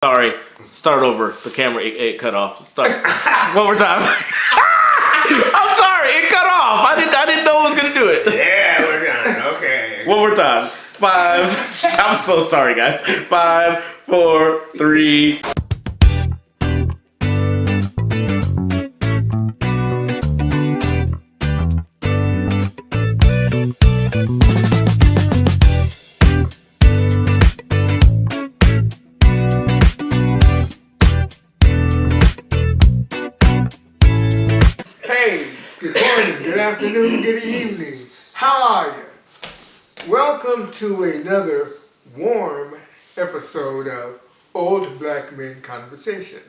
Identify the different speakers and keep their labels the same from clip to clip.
Speaker 1: Sorry. Start over. The camera, it cut off. Start. One more time. I'm sorry. It cut off. I didn't know it was going to do it.
Speaker 2: Yeah, we're done. Okay.
Speaker 1: One more time. 5. I'm so sorry, guys. 5, 4, 3.
Speaker 3: Good morning, good afternoon, good evening. How are you? Welcome to another warm episode of Old Black Men Conversation.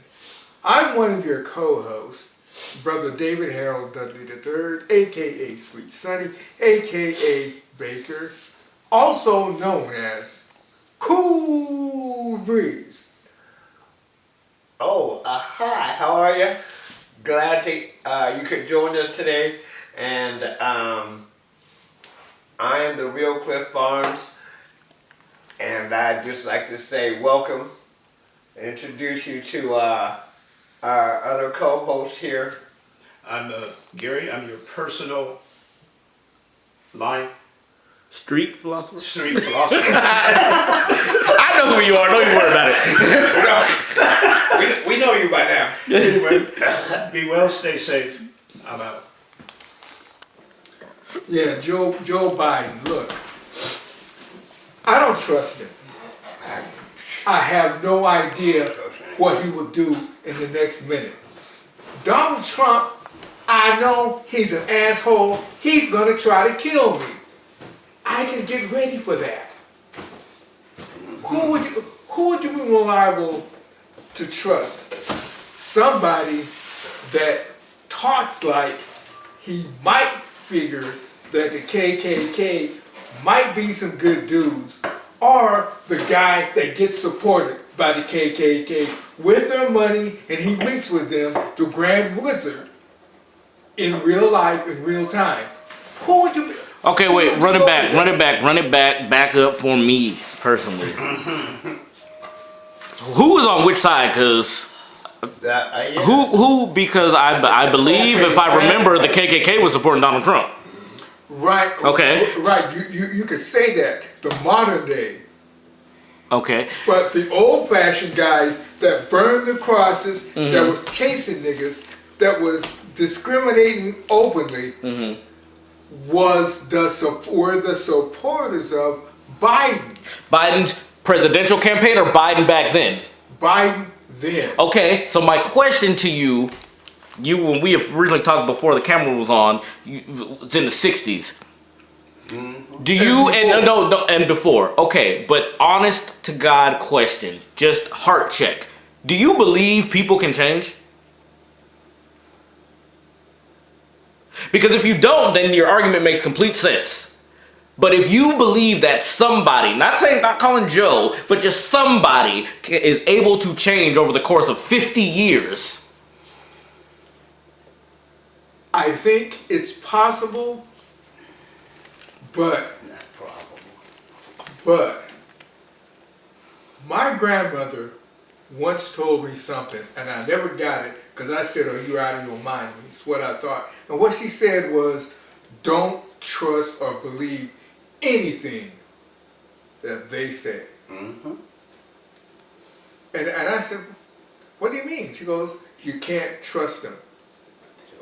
Speaker 3: I'm one of your co-hosts, Brother David Harold Dudley III, aka Sweet Sonny, aka Baker, also known as Cool Breeze.
Speaker 2: Oh, hi. How are you? Glad to you could join us today, and I am the real Cliff Barnes, and I'd just like to say welcome, introduce you to our other co-host here.
Speaker 4: I'm Gary. I'm your personal
Speaker 1: Street philosopher?
Speaker 4: street philosopher.
Speaker 1: I know who you are. Don't you worry about it.
Speaker 2: We know you by now.
Speaker 4: Anyway, be well, stay safe. I'm out.
Speaker 3: Yeah, Joe Biden, look, I don't trust him. I have no idea what he will do in the next minute. Donald Trump, I know he's an asshole. He's gonna try to kill me. I can get ready for that. Who would you be more liable to trust? Somebody that talks like he might figure that the KKK might be some good dudes, or the guy that gets supported by the KKK with their money and he meets with them, the Grand Wizard, in real life, in real time. Who would you be?
Speaker 1: Okay, wait. Run it back. Back up for me, personally. Who was on which side? Because... Who? Because I believe, if I remember, the KKK was supporting Donald Trump.
Speaker 3: Right.
Speaker 1: Okay.
Speaker 3: Right. You could say that, the modern day.
Speaker 1: Okay.
Speaker 3: But the old-fashioned guys that burned the crosses, that was chasing niggas, that was discriminating openly, were the supporters of Biden.
Speaker 1: Biden's presidential campaign or Biden back then?
Speaker 3: Biden then.
Speaker 1: Okay, so my question to you, when we originally talked before the camera was on, it's in the 60s. Do you, and before, okay, but honest to God question, just heart check. Do you believe people can change? Because if you don't, then your argument makes complete sense. But if you believe that somebody, not calling Joe, but just somebody is able to change over the course of 50 years.
Speaker 3: I think it's possible, but my grandmother once told me something, and I never got it, because I said, "Oh, you're out of your mind." It's what I thought. And what she said was, don't trust or believe anything that they say. And I said, what do you mean? She goes, you can't trust them.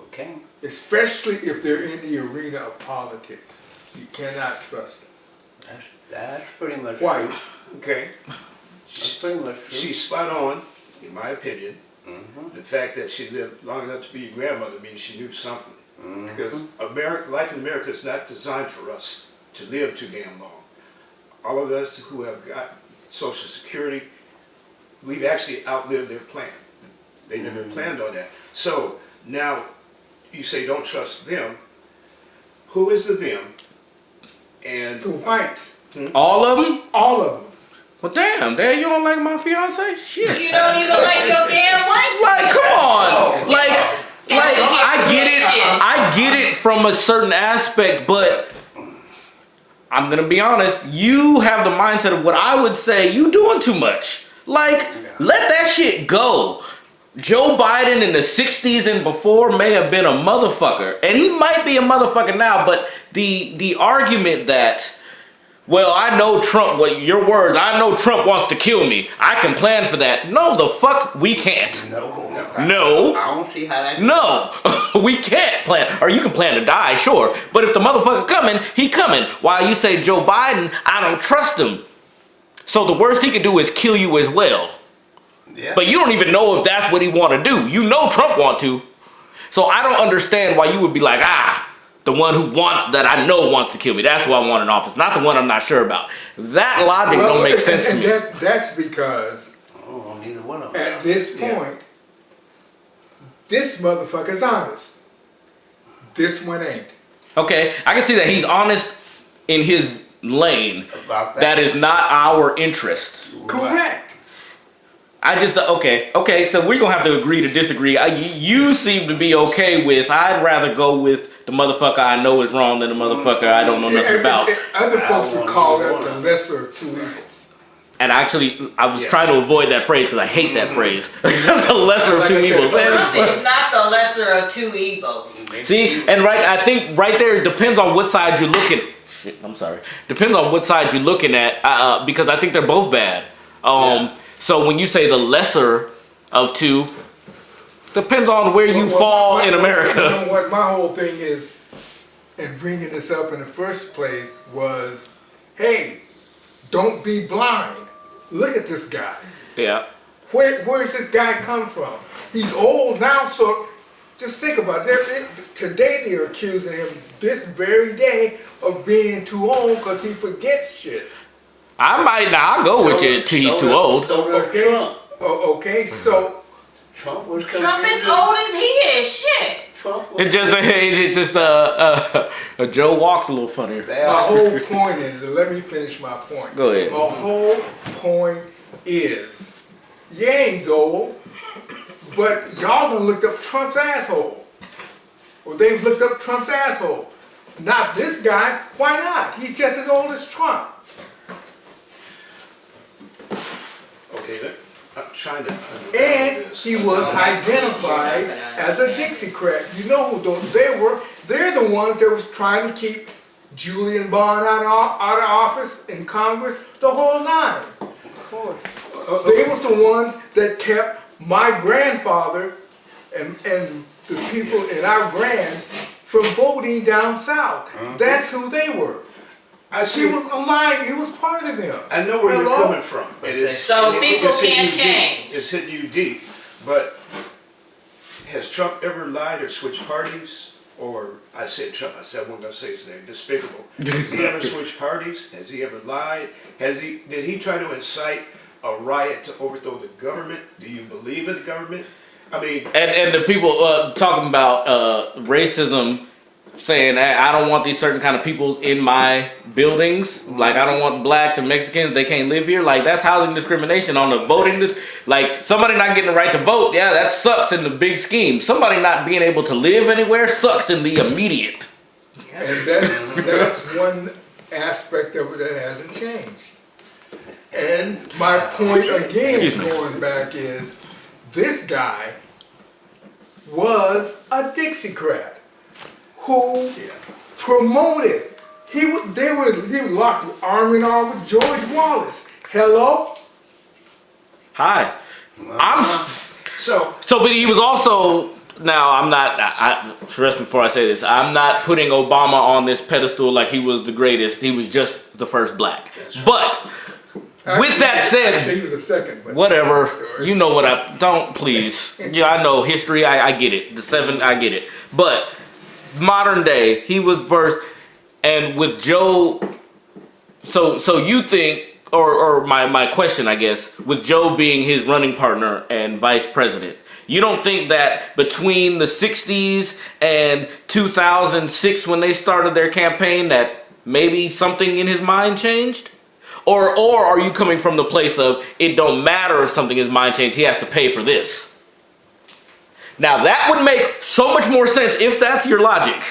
Speaker 2: Okay.
Speaker 3: Especially if they're in the arena of politics. You cannot trust them.
Speaker 2: That's pretty much
Speaker 3: White.
Speaker 4: Okay.
Speaker 2: That's pretty much true.
Speaker 4: She's spot on, in my opinion. The fact that she lived long enough to be a grandmother means she knew something. Because life in America is not designed for us to live too damn long. All of us who have got Social Security, we've actually outlived their plan. They never planned on that. So now you say don't trust them. Who is the them? And
Speaker 3: The whites.
Speaker 1: All of them?
Speaker 3: All of them.
Speaker 1: Well, damn, you don't like my fiance? Shit.
Speaker 5: You don't even like your damn wife?
Speaker 1: Like, come on. I get it from a certain aspect, but I'm gonna be honest, you have the mindset of what I would say, you doing too much. Like, let that shit go. Joe Biden in the 60s and before may have been a motherfucker. And he might be a motherfucker now, but the argument that, well, I know Trump, well, your words, I know Trump wants to kill me. I can plan for that. No, the fuck we can't. No.
Speaker 2: I don't see how that.
Speaker 1: No, we can't plan. Or you can plan to die, sure. But if the motherfucker coming, he coming. While you say Joe Biden, I don't trust him. So the worst he could do is kill you as well.
Speaker 2: Yeah.
Speaker 1: But you don't even know if that's what he want to do. You know Trump want to. So I don't understand why you would be like, the one who wants, that I know wants to kill me. That's who I want in office, not the one I'm not sure about. That logic don't make sense to me.
Speaker 3: That's because
Speaker 2: Oh, neither one of them.
Speaker 3: at this point, this motherfucker's honest. This one ain't.
Speaker 1: Okay, I can see that he's honest in his lane.
Speaker 2: About that.
Speaker 1: That is not our interest.
Speaker 3: Correct.
Speaker 1: I just, okay, so we're gonna have to agree to disagree. You seem to be okay with, I'd rather go with the motherfucker I know is wrong than the motherfucker I don't know nothing about.
Speaker 3: Other folks would call that the lesser of two evils.
Speaker 1: And actually, I was trying to avoid that phrase because I hate that phrase. The lesser of
Speaker 3: Like
Speaker 1: two
Speaker 3: I said,
Speaker 1: evils.
Speaker 5: Trump is not the lesser of two evils.
Speaker 1: See, and I think right there it depends on what side you're looking. Shit, I'm sorry. Depends on what side you're looking at, because I think they're both bad. So when you say the lesser of two, depends on where you fall in America.
Speaker 3: You know what my whole thing is, in bringing this up in the first place was, hey, don't be blind. Look at this guy.
Speaker 1: Yeah.
Speaker 3: Where's this guy come from? He's old now, so just think about it. Today they're accusing him this very day of being too old because he forgets shit.
Speaker 1: I'll go with you till he's too old.
Speaker 2: So
Speaker 3: Okay.
Speaker 2: Trump.
Speaker 3: Okay, so
Speaker 2: Trump was coming.
Speaker 5: Trump is old as he is. Shit.
Speaker 2: Trump was
Speaker 1: It's just Joe walks a little funnier.
Speaker 3: my whole point is, let me finish my point.
Speaker 1: Go ahead.
Speaker 3: My whole point is, yeah, he's old, but y'all done looked up Trump's asshole. Or they've looked up Trump's asshole. Not this guy. Why not? He's just as old as Trump.
Speaker 4: Okay, I'm trying to understand
Speaker 3: And
Speaker 4: this.
Speaker 3: he was identified as a Dixiecrat. You know who those they were? They're the ones that was trying to keep Julian Bond out of office in Congress the whole nine.
Speaker 2: Of course.
Speaker 3: They was the ones that kept my grandfather and the people in our grands from voting down south. That's who they were.
Speaker 4: I
Speaker 3: She
Speaker 4: see.
Speaker 3: was alive. He was part of them.
Speaker 4: I know where
Speaker 3: Hello?
Speaker 4: you're coming from.
Speaker 5: So people
Speaker 4: it's hitting
Speaker 5: can't
Speaker 4: you
Speaker 5: change.
Speaker 4: Deep. It's hitting you deep. But has Trump ever lied or switched parties? Or I said Trump. I said I wasn't gonna say his name. Despicable. Has he ever switched parties? Has he ever lied? Did he try to incite a riot to overthrow the government? Do you believe in the government? I mean,
Speaker 1: And the people talking about racism, saying that I don't want these certain kind of people in my buildings. Like I don't want blacks and Mexicans. They can't live here. Like that's housing discrimination on the voting. Like somebody not getting the right to vote. Yeah, that sucks in the big scheme. Somebody not being able to live anywhere sucks in the immediate.
Speaker 3: And that's one aspect of it that hasn't changed. And my point again,
Speaker 1: Excuse me.
Speaker 3: going back, is this guy was a Dixiecrat who promoted. He locked arm in arm with George Wallace. Hello?
Speaker 1: Hi.
Speaker 4: so
Speaker 1: But he was also. Now I'm not. Trust me before I say this. I'm not putting Obama on this pedestal like he was the greatest. He was just the first black. But with that said,
Speaker 3: Actually, he was a second. But
Speaker 1: whatever.
Speaker 3: that's another story.
Speaker 1: You know what I don't please. Yeah, I know history. I get it. The seven. I get it. But modern day, he was first. And with Joe. So you think, or my question, I guess, with Joe being his running partner and vice president. You don't think that between the 60s and 2006 when they started their campaign that maybe something in his mind changed? Or are you coming from the place of it don't matter if something in his mind changed, he has to pay for this? Now that would make so much more sense if that's your logic.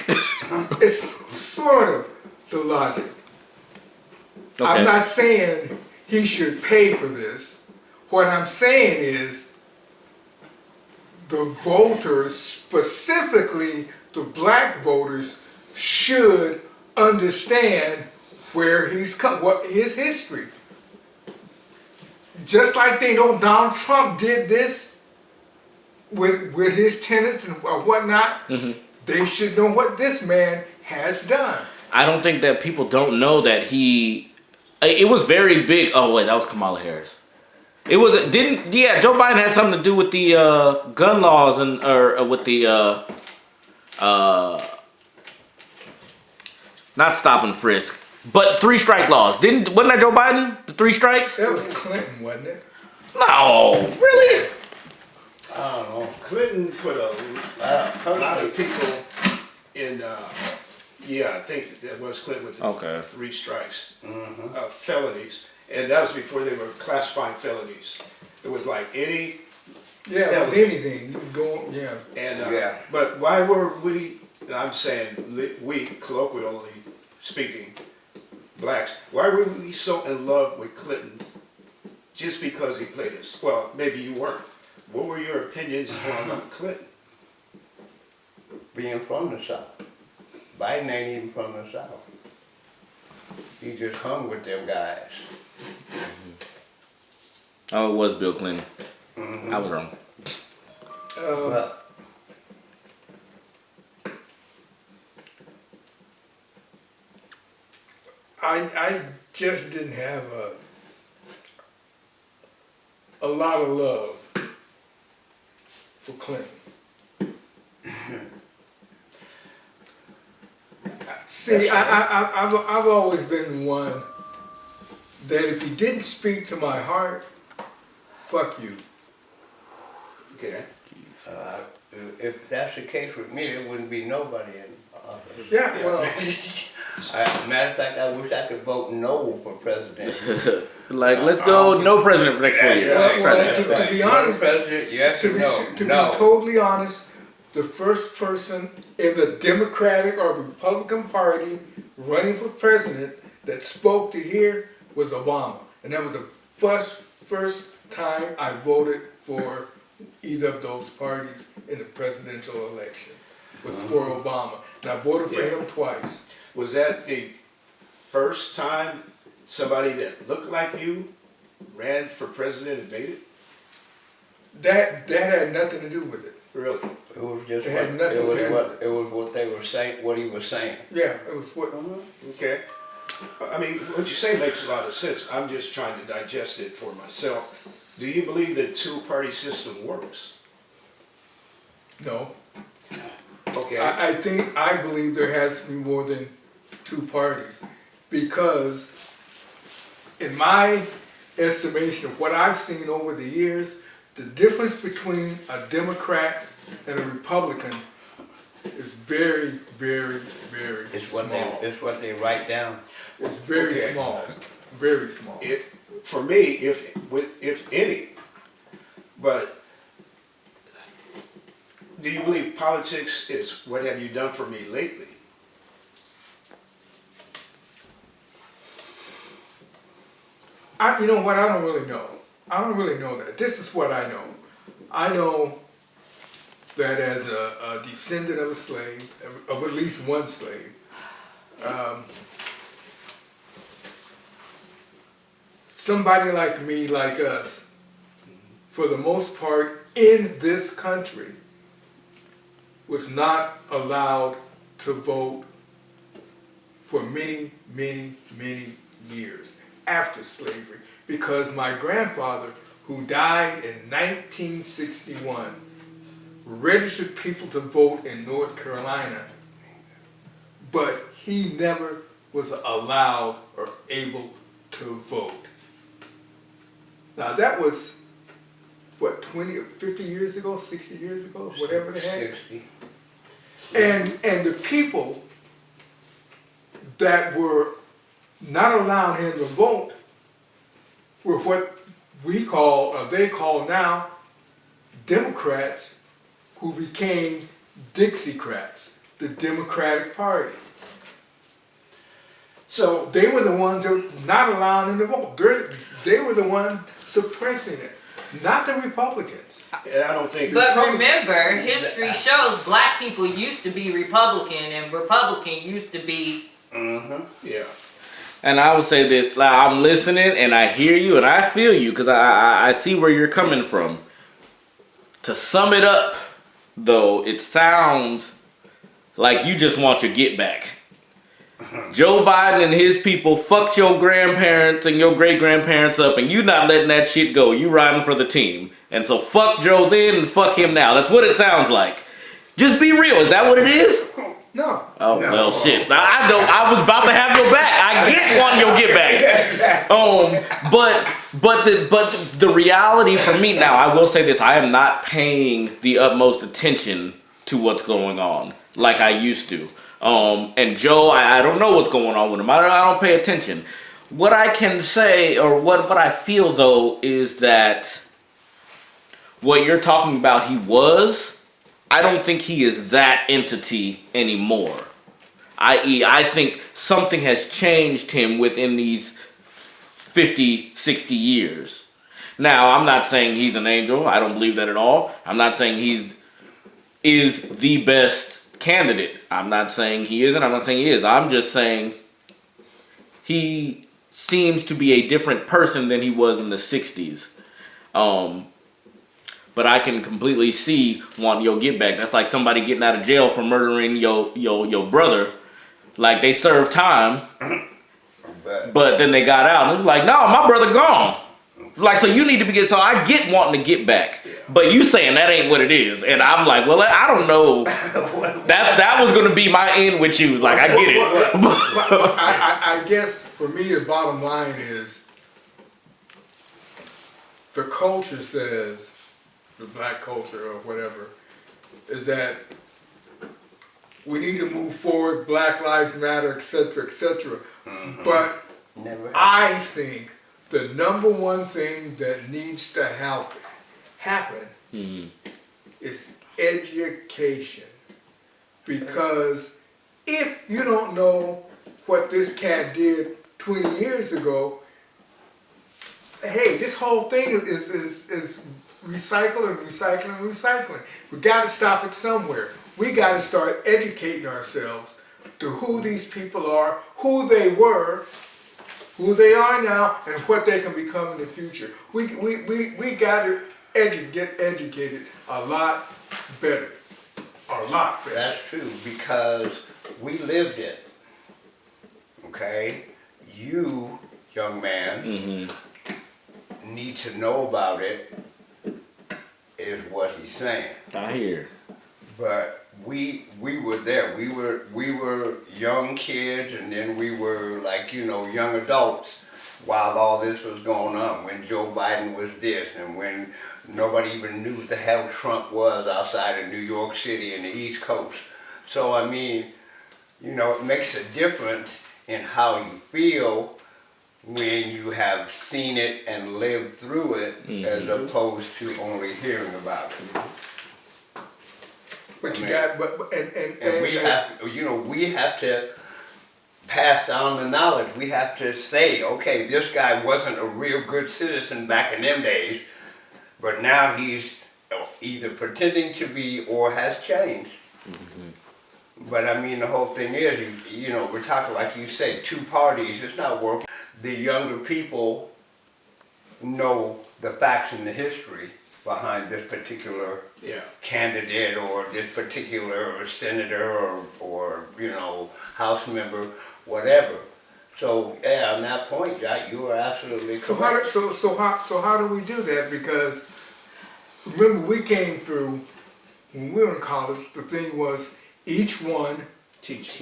Speaker 3: It's sort of the logic.
Speaker 1: Okay.
Speaker 3: I'm not saying he should pay for this. What I'm saying is the voters, specifically the black voters, should understand where he's come, what his history. Just like they know Donald Trump did this with his tenants and whatnot, they should know what this man has done.
Speaker 1: I don't think that people don't know that he. It was very big. Oh wait, that was Kamala Harris. It was Joe Biden had something to do with the gun laws and or with the not stop and frisk, but 3 strike laws. Wasn't that Joe Biden? The 3 strikes?
Speaker 3: That was Clinton, wasn't it?
Speaker 1: No, really?
Speaker 2: I don't know.
Speaker 4: Clinton put a lot of people in, I think that was Clinton with the
Speaker 1: Okay.
Speaker 4: 3 strikes, felonies. And that was before they were classifying felonies. It was like any,
Speaker 3: Yeah, with anything, you can go, yeah.
Speaker 4: and,
Speaker 2: Yeah.
Speaker 4: but why were we, and I'm saying we, colloquially speaking, blacks, why were we so in love with Clinton just because he played us? Well, maybe you weren't. What were your opinions on Clinton?
Speaker 2: Being from the South. Biden ain't even from the South. He just hung with them guys.
Speaker 1: Oh, it was Bill Clinton. I was wrong.
Speaker 2: Well,
Speaker 3: I just didn't have a lot of love for Clinton. See, I've always been one that if he didn't speak to my heart, fuck you.
Speaker 4: Okay.
Speaker 2: if that's the case with me, there wouldn't be nobody in office.
Speaker 3: Yeah, well,
Speaker 2: Matter of fact, I wish I could vote no for president.
Speaker 1: Like, let's go no president for the next 4 years.
Speaker 3: Well, to be
Speaker 2: No
Speaker 3: honest,
Speaker 2: president, yes
Speaker 3: to
Speaker 2: or
Speaker 3: be,
Speaker 2: no?
Speaker 3: to
Speaker 2: No.
Speaker 3: be totally honest, the first person in the Democratic or Republican Party running for president that spoke to here was Obama. And that was the first time I voted for either of those parties in the presidential election, was for Obama. And I voted for him twice.
Speaker 4: Was that the first time somebody that looked like you ran for president and made it?
Speaker 3: That had nothing to do with it.
Speaker 4: Really?
Speaker 2: It was just
Speaker 3: It had nothing to do with
Speaker 2: it was what they were saying, what he was saying.
Speaker 3: Yeah, it was what,
Speaker 4: Okay. I mean, what you say makes a lot of sense. I'm just trying to digest it for myself. Do you believe the two-party system works?
Speaker 3: no.
Speaker 4: Okay.
Speaker 3: I believe there has to be more than 2 parties, because in my estimation, what I've seen over the years, the difference between a Democrat and a Republican is very, very, very
Speaker 2: It's
Speaker 3: small.
Speaker 2: what they write down.
Speaker 3: It's very
Speaker 4: Okay.
Speaker 3: small, very small.
Speaker 4: For me, if any, but do you believe politics is what have you done for me lately?
Speaker 3: You know what, I don't really know. I don't really know that. This is what I know. I know that as a descendant of a slave, of at least one slave, somebody like me, like us, for the most part in this country, was not allowed to vote for many, many, many years after slavery, because my grandfather, who died in 1961, registered people to vote in North Carolina, but he never was allowed or able to vote. Now that was, what, 20 or 50 years ago, 60 years ago, whatever the heck?
Speaker 2: 60.
Speaker 3: And the people that were not allowing him to vote were what we call, or they call now, Democrats, who became Dixiecrats, the Democratic Party. So they were the ones that were not allowing him to vote. They were the ones suppressing it, not the Republicans.
Speaker 4: And I don't think.
Speaker 5: But remember, history shows black people used to be Republican and Republican used to be.
Speaker 4: Yeah.
Speaker 1: And I would say this, like, I'm listening and I hear you and I feel you because I see where you're coming from. To sum it up, though, it sounds like you just want your get back. Joe Biden and his people fucked your grandparents and your great-grandparents up and you not letting that shit go. You riding for the team. And so fuck Joe then and fuck him now. That's what it sounds like. Just be real. Is that what it is?
Speaker 3: No.
Speaker 1: Oh, well, shit. I was about to have your back. I get wanting your get back. But the reality for me now, I will say this: I am not paying the utmost attention to what's going on like I used to. And Joe, I don't know what's going on with him. I don't pay attention. What I can say, or what I feel though, is that what you're talking about, he was. I don't think he is that entity anymore. I.e., I think something has changed him within these 50, 60 years. Now, I'm not saying he's an angel. I don't believe that at all. I'm not saying is the best candidate. I'm not saying he isn't. I'm not saying he is. I'm just saying he seems to be a different person than he was in the 60s. But I can completely see wanting your get back. That's like somebody getting out of jail for murdering your brother. Like they served time, but then they got out and it was like, no, my brother gone. Like, so you need to be, so I get wanting to get back, but you saying that ain't what it is. And I'm like, well, I don't know. That was gonna be my end with you. Like, I get it.
Speaker 3: I guess for me the bottom line is the culture says, the black culture or whatever, is that we need to move forward, Black Lives Matter, etc., etc. But I think the number one thing that needs to happen is education. Because if you don't know what this cat did 20 years ago, hey, this whole thing is recycle and recycling and recycling. We got to stop it somewhere. We got to start educating ourselves to who these people are, who they were, who they are now, and what they can become in the future. We got to get educated a lot better. A lot better.
Speaker 2: That's true, because we lived it. Okay? You, young man, need to know about it, is what he's saying.
Speaker 1: I hear.
Speaker 2: But we were there. We were young kids, and then we were like, young adults while all this was going on. When Joe Biden was this, and when nobody even knew what the hell Trump was outside of New York City and the East Coast. So I mean, it makes a difference in how you feel when you have seen it and lived through it, as opposed to only hearing about it.
Speaker 3: But
Speaker 2: we have to, we have to pass down the knowledge. We have to say, okay, this guy wasn't a real good citizen back in them days, but now he's either pretending to be or has changed. But I mean, the whole thing is, we're talking, like you say, two parties. It's not working. The younger people know the facts and the history behind this particular candidate or this particular senator or House member, whatever. So yeah, on that point, you are absolutely correct.
Speaker 3: So how do we do that? Because remember, we came through when we were in college. The thing was, each one teach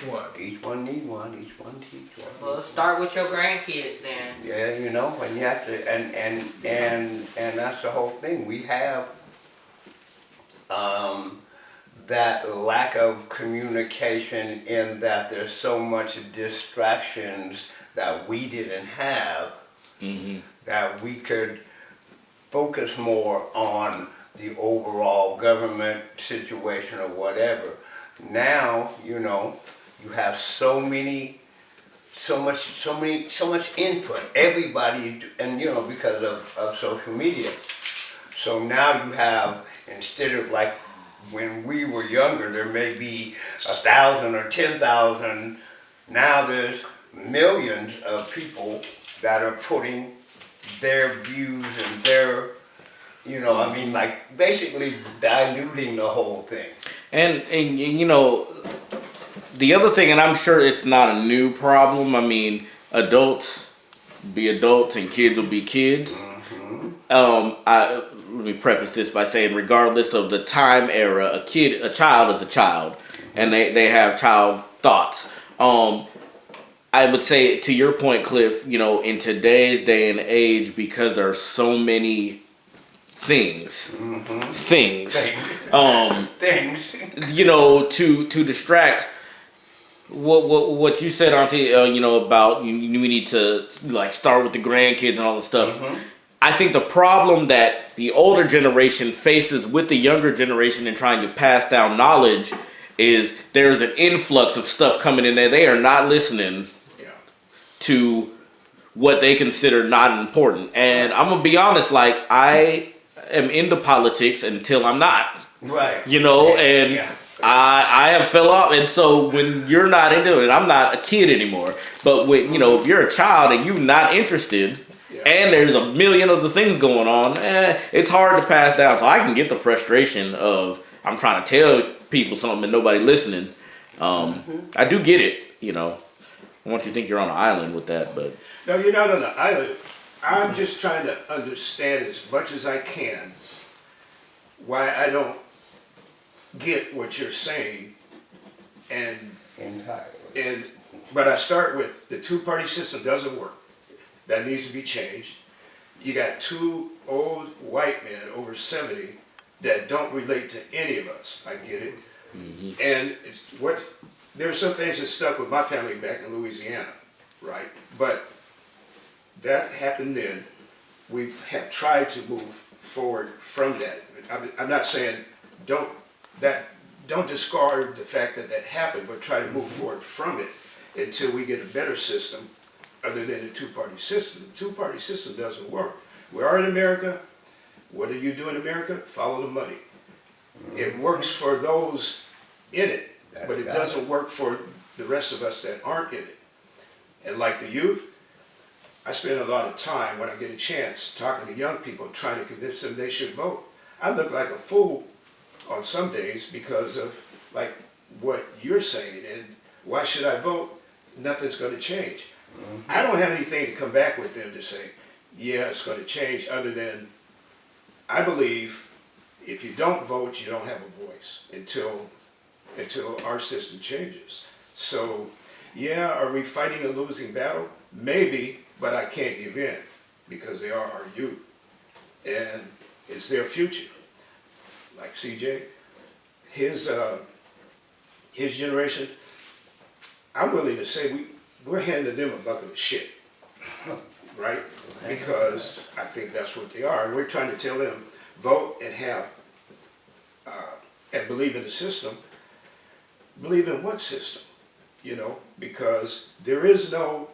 Speaker 3: one.
Speaker 2: Each one need one. Each one teach one.
Speaker 5: Well, start with your grandkids then.
Speaker 2: Yeah, and you have to, and that's the whole thing. We have that lack of communication in that there's so much distractions that we didn't have, that we could focus more on the overall government situation or whatever. Now, you have so many so much input. Everybody, and because of social media. So now you have, instead of like when we were younger, there may be 1,000 or 10,000. Now there's millions of people that are putting their views and their, like basically diluting the whole thing.
Speaker 1: And the other thing, and I'm sure it's not a new problem. I mean, adults be adults and kids will be kids. Let me preface this by saying, regardless of the time era, a child is a child, and they have child thoughts. I would say, to your point, Cliff, in today's day and age, because there are so many things,
Speaker 2: Things.
Speaker 1: to distract. What you said, Auntie, about we need to like start with the grandkids and all the stuff. I think the problem that the older generation faces with the younger generation in trying to pass down knowledge is there's an influx of stuff coming in there. They are not listening to what they consider not important. And I'm gonna be honest, like I am into politics until I'm not.
Speaker 2: Right.
Speaker 1: I have fell off, and so when you're not into it, I'm not a kid anymore. But when if you're a child and you're not interested, and there's a million other things going on, it's hard to pass down. So I can get the frustration of I'm trying to tell people something and nobody listening. I do get it, Once you think you're on an island with that, but
Speaker 4: No, you're not on the island. I'm just trying to understand as much as I can why I don't get what you're saying, but I start with the two-party system doesn't work. That needs to be changed. You got two old white men over 70 that don't relate to any of us. I get it. And there are some things that stuck with my family back in Louisiana, right? But that happened then. We have tried to move forward from that. I'm not saying don't discard the fact that happened, but try to move forward from it until we get a better system other than the two-party system. The two-party system doesn't work. We are in America. What do you do in America? Follow the money. It works for those in it, but it doesn't work for the rest of us that aren't in it. And like the youth, I spend a lot of time when I get a chance talking to young people, trying to convince them they should vote. I look like a fool on some days because of like what you're saying, and why should I vote? Nothing's going to change. I don't have anything to come back with them to say, yeah, it's going to change, other than I believe if you don't vote, you don't have a voice until our system changes. So, yeah, are we fighting a losing battle? Maybe, but I can't give in because they are our youth, and it's their future. Like CJ, his generation, I'm willing to say we're handing them a bucket of shit, right? Because I think that's what they are. And we're trying to tell them, vote and have, and believe in the system. Believe in what system? Because there is no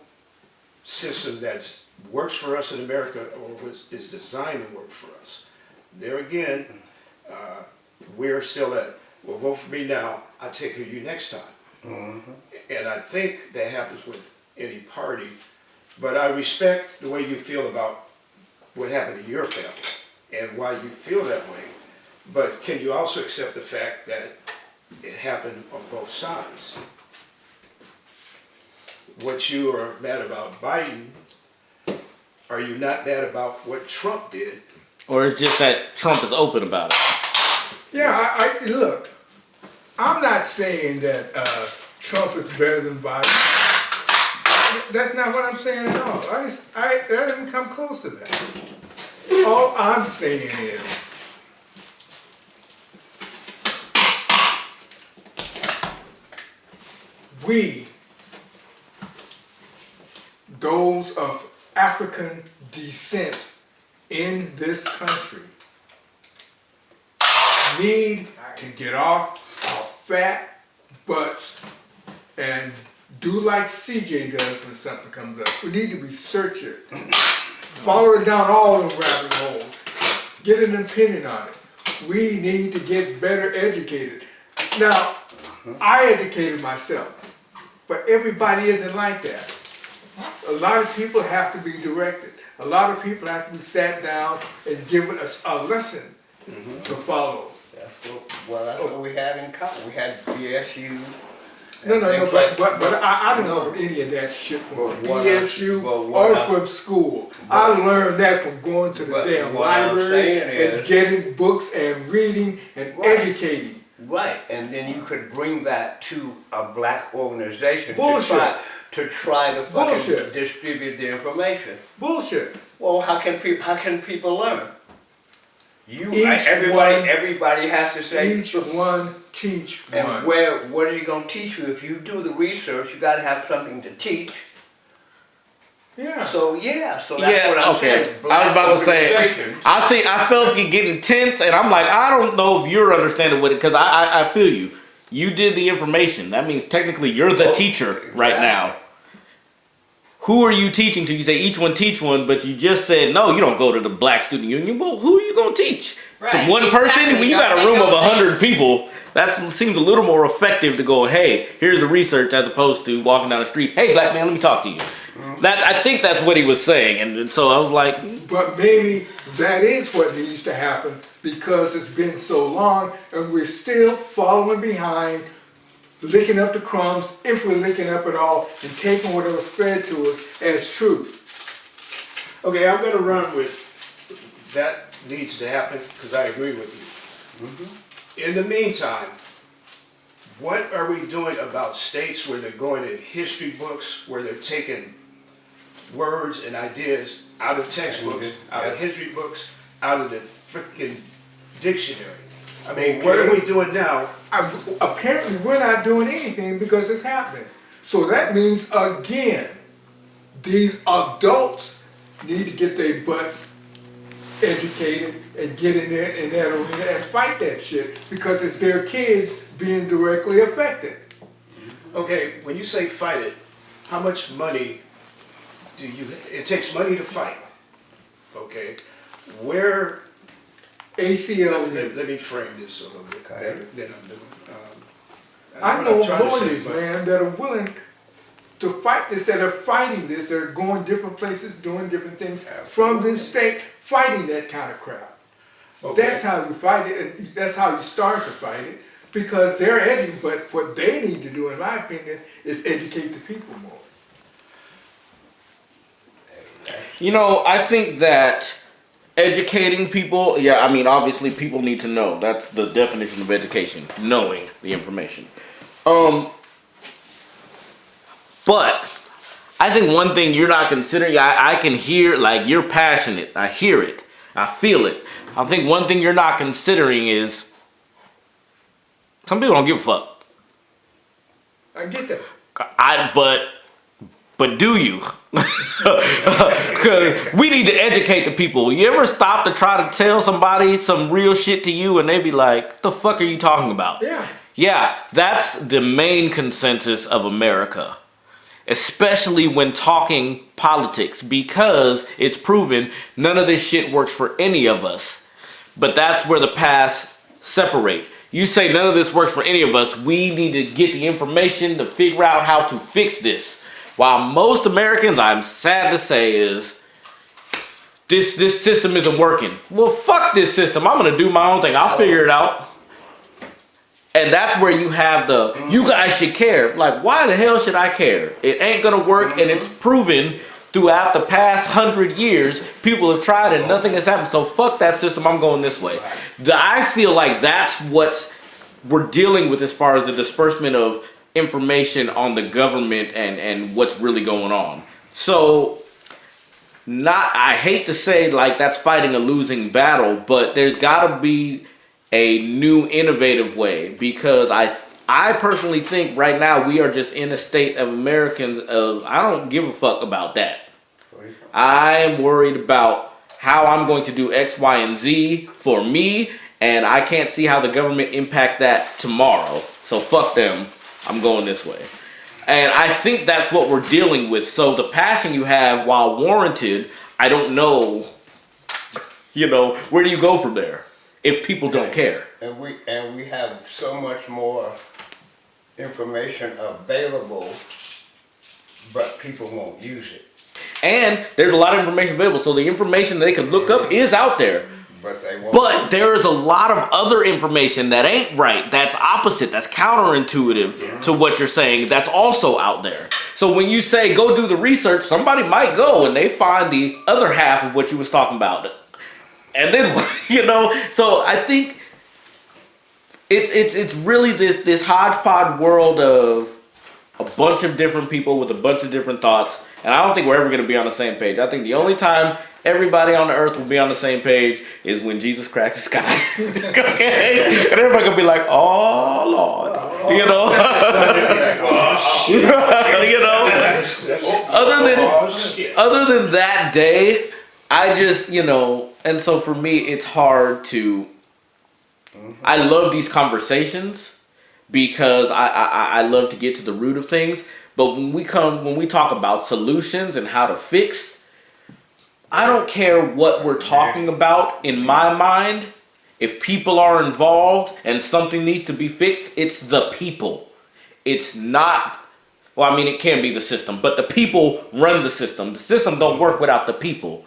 Speaker 4: system that works for us in America or is designed to work for us. There again, we're still at, well, vote for me now, I'll take care of you next time. And I think that happens with any party, but I respect the way you feel about what happened to your family and why you feel that way. But can you also accept the fact that it happened on both sides? What you are mad about Biden, are you not mad about what Trump did?
Speaker 1: or it's just that Trump is open about it.
Speaker 3: Yeah, I look, I'm not saying that Trump is better than Biden. That's not what I'm saying at all. That doesn't come close to that. All I'm saying is, we, those of African descent in this country, need to get off our fat butts and Do like CJ does when something comes up. We need to research it. Follow it down all the rabbit holes. Get an opinion on it. We need to get better educated. Now, I educated myself, but everybody isn't like that. A lot of people have to be directed. A lot of people have to be sat down and given a lesson to follow.
Speaker 2: That's what we had in college. We had BSU.
Speaker 3: No,
Speaker 2: things like-
Speaker 3: but I didn't
Speaker 2: No.
Speaker 3: learn any of that shit from
Speaker 2: But what I-
Speaker 3: BSU
Speaker 2: but what
Speaker 3: or
Speaker 2: I-
Speaker 3: from school. I learned that from going to the
Speaker 2: But
Speaker 3: damn
Speaker 2: what I'm
Speaker 3: library
Speaker 2: saying
Speaker 3: and
Speaker 2: is-
Speaker 3: getting books and reading and
Speaker 2: Right.
Speaker 3: educating.
Speaker 2: Right, and then you could bring that to a black organization
Speaker 3: Bullshit.
Speaker 2: to try to fucking
Speaker 3: Bullshit.
Speaker 2: distribute the information.
Speaker 3: Bullshit.
Speaker 2: Well, how can people learn?
Speaker 3: Each
Speaker 2: Everybody has to say.
Speaker 3: Each one teach
Speaker 2: And
Speaker 3: one.
Speaker 2: what are you gonna teach you? If you do the research, you gotta have something to teach.
Speaker 3: Yeah.
Speaker 2: So that's what
Speaker 1: Yeah,
Speaker 2: I'm
Speaker 1: okay.
Speaker 2: saying.
Speaker 1: I was about to say,
Speaker 2: Organizations.
Speaker 1: I felt you getting tense, and I'm like, I don't know if you're understanding with it, because I feel you. You did the information. That means technically you're the teacher right now. Who are you teaching to? You say each one teach one, but you just said, no, you don't go to the Black Student Union. Well, who are you going to teach?
Speaker 5: Right,
Speaker 1: To one person?
Speaker 5: exactly.
Speaker 1: When you got a
Speaker 5: Don't
Speaker 1: room
Speaker 5: make
Speaker 1: of
Speaker 5: no
Speaker 1: 100 people, that seems a little more effective to go, hey, here's the research, as opposed to walking down the street, hey, black man, let me talk to you. I think that's what he was saying, and so I was like,
Speaker 3: But maybe that is what needs to happen because it's been so long and we're still following behind, licking up the crumbs, if we're licking up at all, and taking what was fed to us as truth.
Speaker 4: Okay, I'm gonna run with that needs to happen, because I agree with you. In the meantime, what are we doing about states where they're going in history books, where they're taking words and ideas out of textbooks, out of history books, out of the freaking dictionary? I mean, what are we doing now?
Speaker 3: Apparently we're not doing anything because it's happening. So that means, again, these adults need to get their butts educated and get in there in that arena and fight that shit because it's their kids being directly affected.
Speaker 4: Okay, when you say fight it, how much money do you, it takes money to fight, okay? Where,
Speaker 3: ACLU.
Speaker 4: let me frame this a little bit better than I'm doing.
Speaker 3: I
Speaker 4: what
Speaker 3: know
Speaker 4: I'm trying to say,
Speaker 3: lawyers,
Speaker 4: but-
Speaker 3: man, that are willing to fight this, that are fighting this, that are going different places, doing different things from this state, fighting that kind of crap.
Speaker 4: Okay.
Speaker 3: That's how you fight it, and that's how you start to fight it, because they're educated, but what they need to do, in my opinion, is educate the people more.
Speaker 1: you know, I think that educating people, yeah, I mean, obviously people need to know. That's the definition of education, knowing the information. But I think one thing you're not considering, I can hear, like, you're passionate. I hear it. I feel it. I think one thing you're not considering is some people don't give a fuck.
Speaker 3: I get that.
Speaker 1: But do you? Because we need to educate the people. You ever stop to try to tell somebody some real shit to you and they be like, what the fuck are you talking about?
Speaker 3: Yeah.
Speaker 1: Yeah, that's the main consensus of America. Especially when talking politics, because it's proven none of this shit works for any of us. But that's where the paths separate. You say none of this works for any of us, we need to get the information to figure out how to fix this. While most Americans, I'm sad to say, is this system isn't working. Well, fuck this system. I'm gonna do my own thing. I'll figure it out. And that's where you have you guys should care. Like, why the hell should I care? It ain't gonna work, and it's proven throughout the past 100 years, people have tried and nothing has happened. So fuck that system, I'm going this way. I feel like that's what we're dealing with as far as the disbursement of information on the government and what's really going on. So, I hate to say like that's fighting a losing battle, but there's gotta be a new innovative way, because I personally think right now we are just in a state of Americans of, I don't give a fuck about that. I am worried about how I'm going to do X, Y, and Z for me, and I can't see how the government impacts that tomorrow. So fuck them. I'm going this way. And I think that's what we're dealing with. So the passion you have, while warranted, I don't know, where do you go from there if people don't care?
Speaker 2: And we have so much more information available, but people won't use it.
Speaker 1: And there's a lot of information available. So the information they can look up is out there.
Speaker 2: But they won't.
Speaker 1: But there is a lot of other information that ain't right, that's opposite, that's counterintuitive to what you're saying, that's also out there. So when you say go do the research, somebody might go and they find the other half of what you was talking about. And then, so I think it's really this hodgepodge world of a bunch of different people with a bunch of different thoughts. And I don't think we're ever going to be on the same page. I think the only time everybody on the earth will be on the same page is when Jesus cracks the sky. Okay? And everybody gonna be like, oh Lord. Other than that day, I just, and so for me it's hard to I love these conversations because I love to get to the root of things. But when we talk about solutions and how to fix, I don't care what we're talking about in my mind. If people are involved and something needs to be fixed, it's the people. It's not, well, I mean, it can be the system, but the people run the system. The system don't work without the people.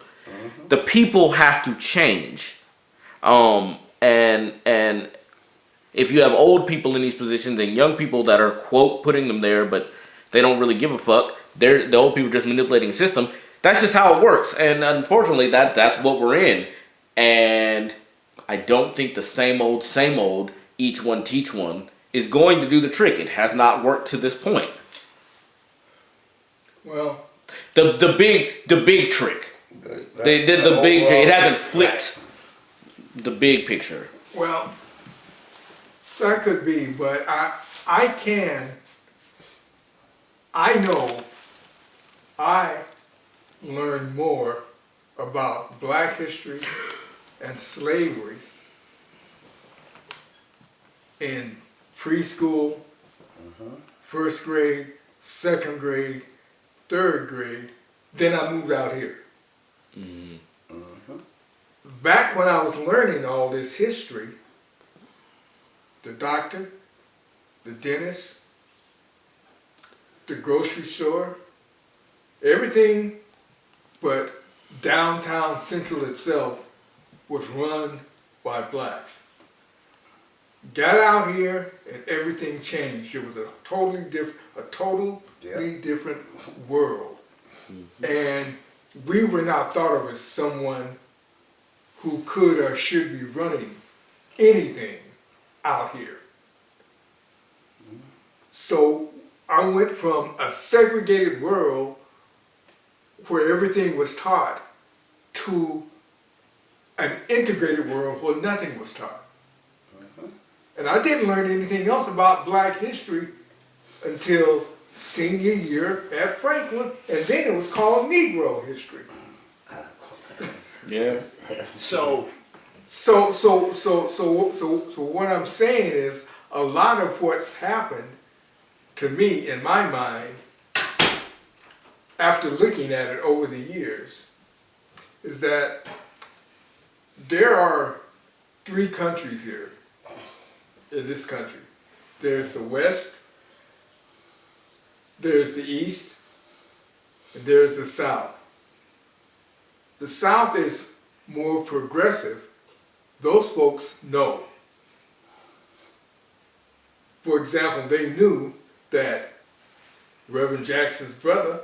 Speaker 1: The people have to change. And if you have old people in these positions and young people that are, quote, putting them there, but they don't really give a fuck, the old people just manipulating the system. That's just how it works, and unfortunately, that's what we're in. And I don't think the same old, each one teach one is going to do the trick. It has not worked to this point.
Speaker 3: Well,
Speaker 1: The big trick. They did the big trick. It hasn't flipped the big picture.
Speaker 3: well, that could be, but I know I learned more about black history and slavery in preschool, first grade, second grade, third grade, then I moved out here. Back when I was learning all this history, the doctor, the dentist, the grocery store, everything but downtown Central itself was run by blacks. Got out here and everything changed. It was a totally different world. And we were not thought of as someone who could or should be running anything out here. So I went from a segregated world where everything was taught to an integrated world where nothing was taught. And I didn't learn anything else about black history until senior year at Franklin, and then it was called Negro history.
Speaker 1: Yeah.
Speaker 4: So
Speaker 3: what I'm saying is a lot of what's happened to me in my mind after looking at it over the years is that there are three countries here in this country. There's the West, there's the East, and there's the South. The South is more progressive. Those folks know. For example, they knew that Reverend Jackson's brother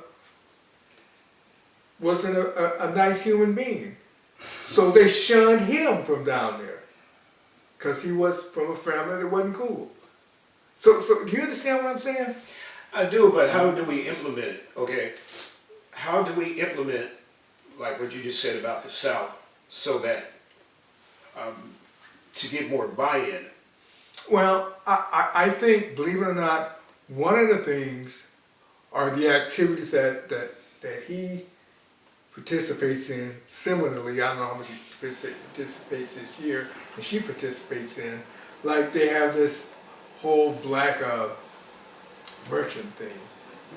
Speaker 3: wasn't a nice human being. So they shunned him from down there because he was from a family that wasn't cool. So do you understand what I'm saying?
Speaker 4: I do, but how do we implement it? Okay, how do we implement, like what you just said about the South, so that to get more buy-in?
Speaker 3: Well, I think, believe it or not, one of the things are the activities that he participates in similarly. I don't know how much he participates this year, and she participates in. Like they have this whole black merchant thing.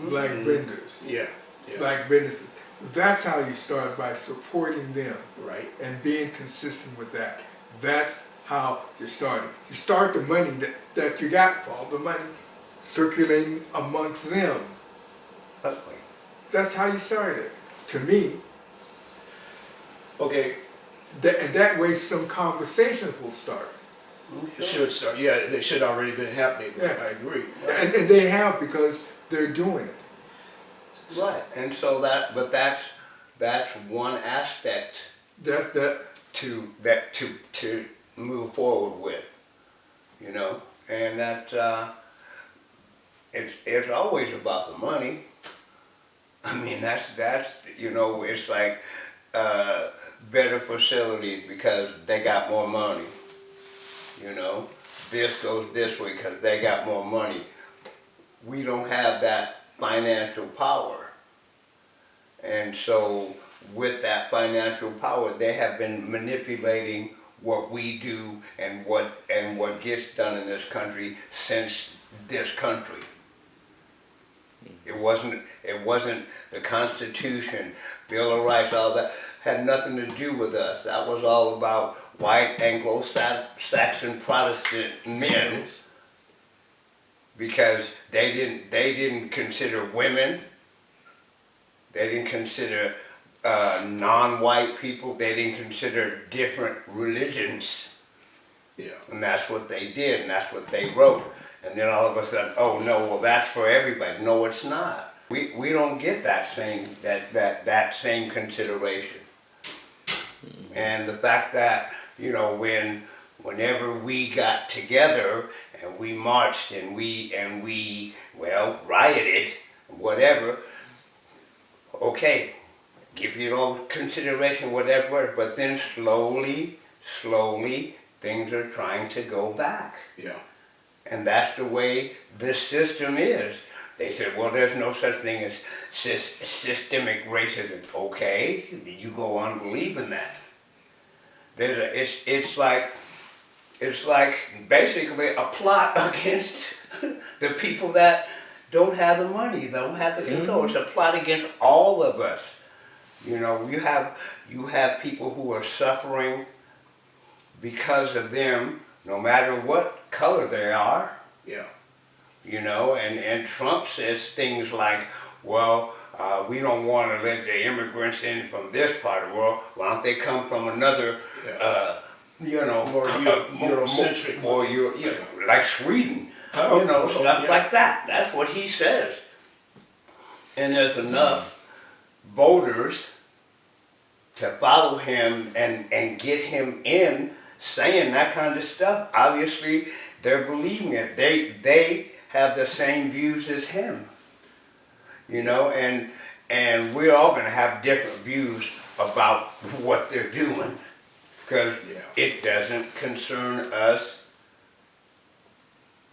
Speaker 3: black vendors,
Speaker 4: Yeah, yeah,
Speaker 3: black businesses. That's how you start, by supporting them
Speaker 4: right.
Speaker 3: and being consistent with that. That's how you start. You start the money that you got for all the money circulating amongst them. That's how you start it. To me,
Speaker 4: Okay,
Speaker 3: and that way some conversations will start.
Speaker 4: it should start, yeah, they should already been happening,
Speaker 3: Yeah.
Speaker 4: I agree.
Speaker 3: And they have, because they're doing it.
Speaker 2: Right, and so that's one aspect
Speaker 3: That's that.
Speaker 2: to move forward with, you know, and that it's always about the money. I mean, that's you know, it's like better facilities because they got more money, you know. This goes this way because they got more money. We don't have that financial power, and so with that financial power, they have been manipulating what we do and what gets done in this country since this country. It wasn't the Constitution, Bill of Rights, all that had nothing to do with us. That was all about white Anglo-Saxon Protestant men, because they didn't consider women. They didn't consider non-white people. They didn't consider different religions.
Speaker 4: Yeah.
Speaker 2: And that's what they did, and that's what they wrote. And then all of a sudden, oh no, well that's for everybody. No, it's not. We don't get that same consideration. And the fact that, you know, whenever we got together and we marched and we well rioted, whatever, okay, give you no consideration, whatever, but then slowly things are trying to go back.
Speaker 4: Yeah.
Speaker 2: And that's the way this system is. They said, well, there's no such thing as systemic racism. Okay, you go on believing that. It's like basically a plot against the people that don't have the money, don't have the control. It's a plot against all of us. You know, you have people who are suffering because of them, no matter what color they are.
Speaker 4: Yeah.
Speaker 2: You know, and Trump says things like, well, we don't want to let the immigrants in from this part of the world. Why don't they come from another, you know,
Speaker 4: More Eurocentric.
Speaker 2: more like Sweden,
Speaker 4: Oh,
Speaker 2: you know,
Speaker 4: oh,
Speaker 2: stuff
Speaker 4: yeah.
Speaker 2: like that. That's what he says. And there's enough voters to follow him and get him in saying that kind of stuff. Obviously, they're believing it. They have the same views as him. You know, and we're all going to have different views about what they're doing, because it doesn't concern us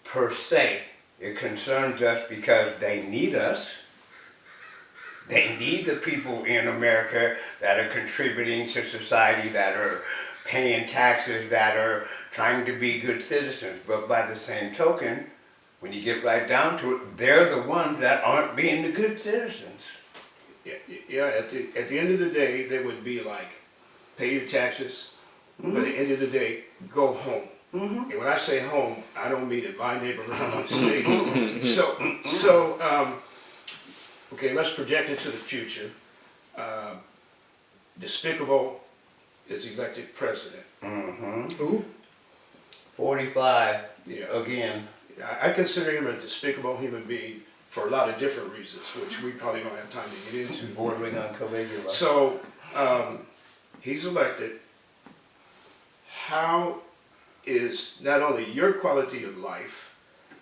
Speaker 2: per se. It concerns us because they need us. They need the people in America that are contributing to society, that are paying taxes, that are trying to be good citizens. But by the same token, when you get right down to it, they're the ones that aren't being the good citizens.
Speaker 4: Yeah. At the end of the day, they would be like, pay your taxes, but at the end of the day, go home. And when I say home, I don't mean in my neighborhood, my state. So, okay, let's project into the future. Despicable is elected president.
Speaker 3: Who?
Speaker 2: 45,
Speaker 4: Yeah.
Speaker 2: again.
Speaker 4: I consider him a despicable human being for a lot of different reasons, which we probably don't have time to get into.
Speaker 2: Bordering on Caligula.
Speaker 4: So, he's elected. How is not only your quality of life,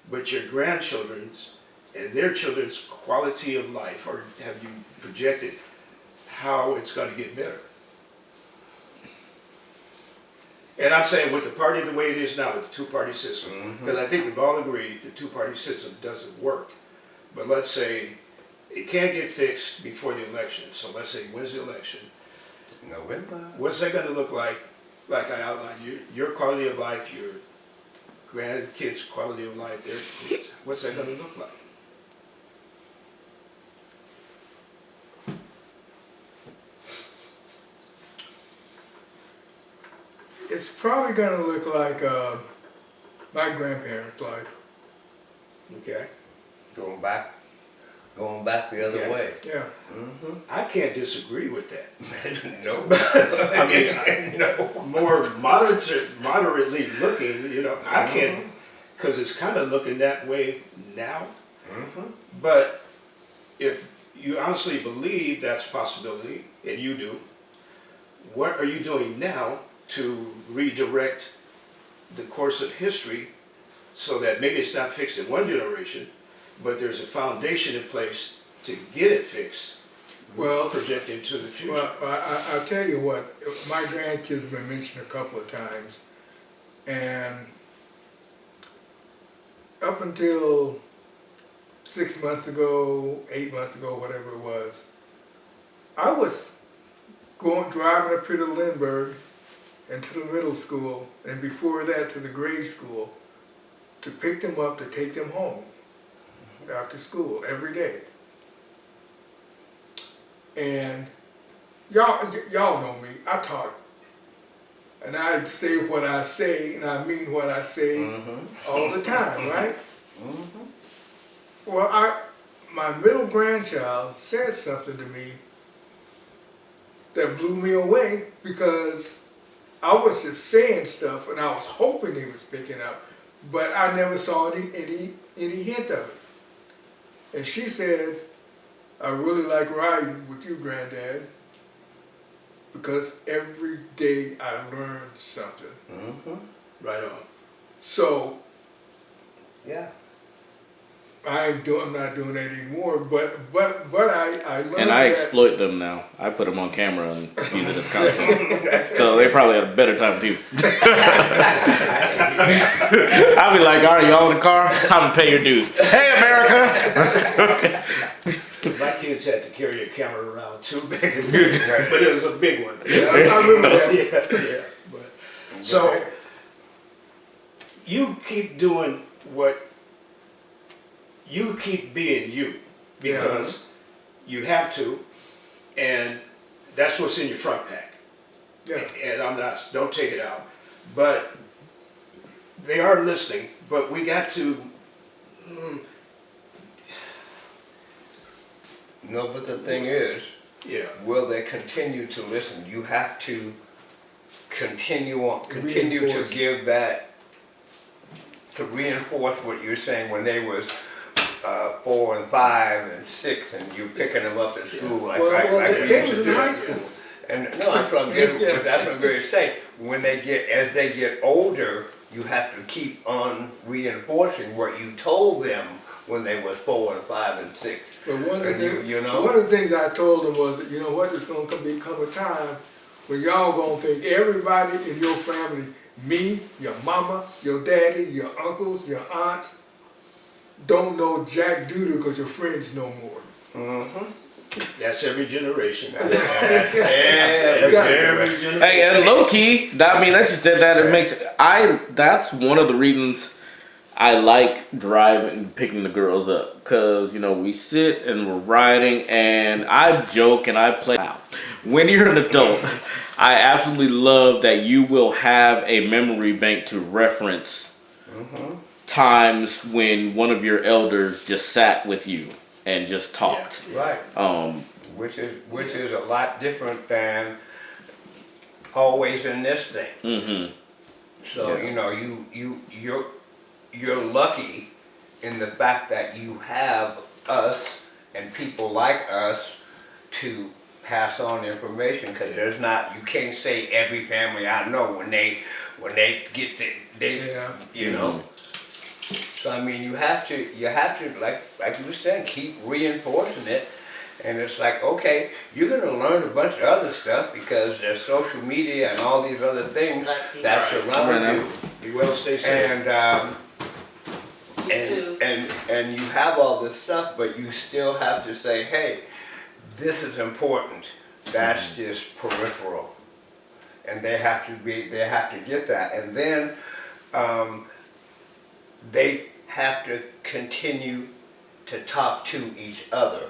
Speaker 4: but your grandchildren's and their children's quality of life, or have you projected how it's going to get better? And I'm saying with the party the way it is now, with the two-party system, because I think we've all agreed the two-party system doesn't work. But let's say it can't get fixed before the election. So let's say when's the election?
Speaker 2: November.
Speaker 4: What's that going to look like? Like I outlined, your quality of life, your grandkids' quality of life, what's that going to look like?
Speaker 3: probably gonna look like my grandparents' life.
Speaker 4: Okay.
Speaker 2: Going back the other
Speaker 4: Okay.
Speaker 2: way.
Speaker 3: Yeah.
Speaker 4: I can't disagree with that.
Speaker 2: No.
Speaker 4: I mean, more moderately looking, you know, I can't, because it's kind of looking that way now. But if you honestly believe that's a possibility, and you do, what are you doing now to redirect the course of history so that maybe it's not fixed in one generation, but there's a foundation in place to get it fixed,
Speaker 3: Well,
Speaker 4: projecting to the future?
Speaker 3: well, I'll tell you what. My grandkids have been mentioned a couple of times, and up until 6 months ago, 8 months ago, whatever it was, I was driving up here to Lindbergh and to the middle school, and before that to the grade school, to pick them up to take them home after school every day. And y'all know me. I talk, and I say what I say, and I mean what I say all the time, right? Well, my middle grandchild said something to me that blew me away, because I was just saying stuff and I was hoping he was picking up, but I never saw any hint of it. And she said, "I really like riding with you, Granddad, because every day I learn something."
Speaker 4: Right on.
Speaker 3: So
Speaker 2: Yeah.
Speaker 3: I'm not doing that anymore, but I learned
Speaker 1: And I
Speaker 3: that.
Speaker 1: exploit them now. I put them on camera and use it as content. So they probably had a better time with you. I'll be like, all right, y'all in the car? Time to pay your dues. Hey, America!
Speaker 4: My kids had to carry a camera around too back in the day, but it was a big one.
Speaker 3: I remember that.
Speaker 4: Yeah. But, so you keep doing what you keep being you, because you have to, and that's what's in your front pack.
Speaker 3: Yeah.
Speaker 4: And don't take it out, but they are listening. But we got to.
Speaker 2: No, but the thing is,
Speaker 4: Yeah.
Speaker 2: will they continue to listen? You have to continue to
Speaker 3: Reinforce.
Speaker 2: give that, to reinforce what you're saying when they was 4 and 5 and 6, and you're picking them up at school like we
Speaker 3: they
Speaker 2: used
Speaker 3: was
Speaker 2: to
Speaker 3: in
Speaker 2: do.
Speaker 3: high school.
Speaker 2: And no, that's what I'm getting.
Speaker 3: Yeah.
Speaker 2: But that's what I'm going to say. As they get older, you have to keep on reinforcing what you told them when they was 4 and 5 and 6.
Speaker 3: But one of the
Speaker 2: And
Speaker 3: things,
Speaker 2: you know?
Speaker 3: one of the things I told them was that, you know what, there's gonna become a time when y'all gonna think everybody in your family, me, your mama, your daddy, your uncles, your aunts, don't know Jack Duder because your friends know more.
Speaker 4: That's every generation.
Speaker 2: Yeah.
Speaker 4: That's every generation.
Speaker 1: Hey, and low key, I mean, that you said that, it makes, that's one of the reasons I like driving, picking the girls up, because, you know, we sit and we're riding, and I joke and I play. When you're an adult, I absolutely love that you will have a memory bank to reference times when one of your elders just sat with you and just talked.
Speaker 2: Right. Which is a lot different than always in this thing. So
Speaker 1: Yeah.
Speaker 2: you know, you're lucky in the fact that you have us and people like us to pass on information, because you can't say every family I know when they get to you know. So I mean, you have to like you were saying, keep reinforcing it. And it's like, okay, you're gonna learn a bunch of other stuff because there's social media and all these other things that surround you.
Speaker 4: Be well, stay safe.
Speaker 2: And you have all this stuff, but you still have to say, hey, this is important. That's just peripheral. And they have to get that. And then they have to continue to talk to each other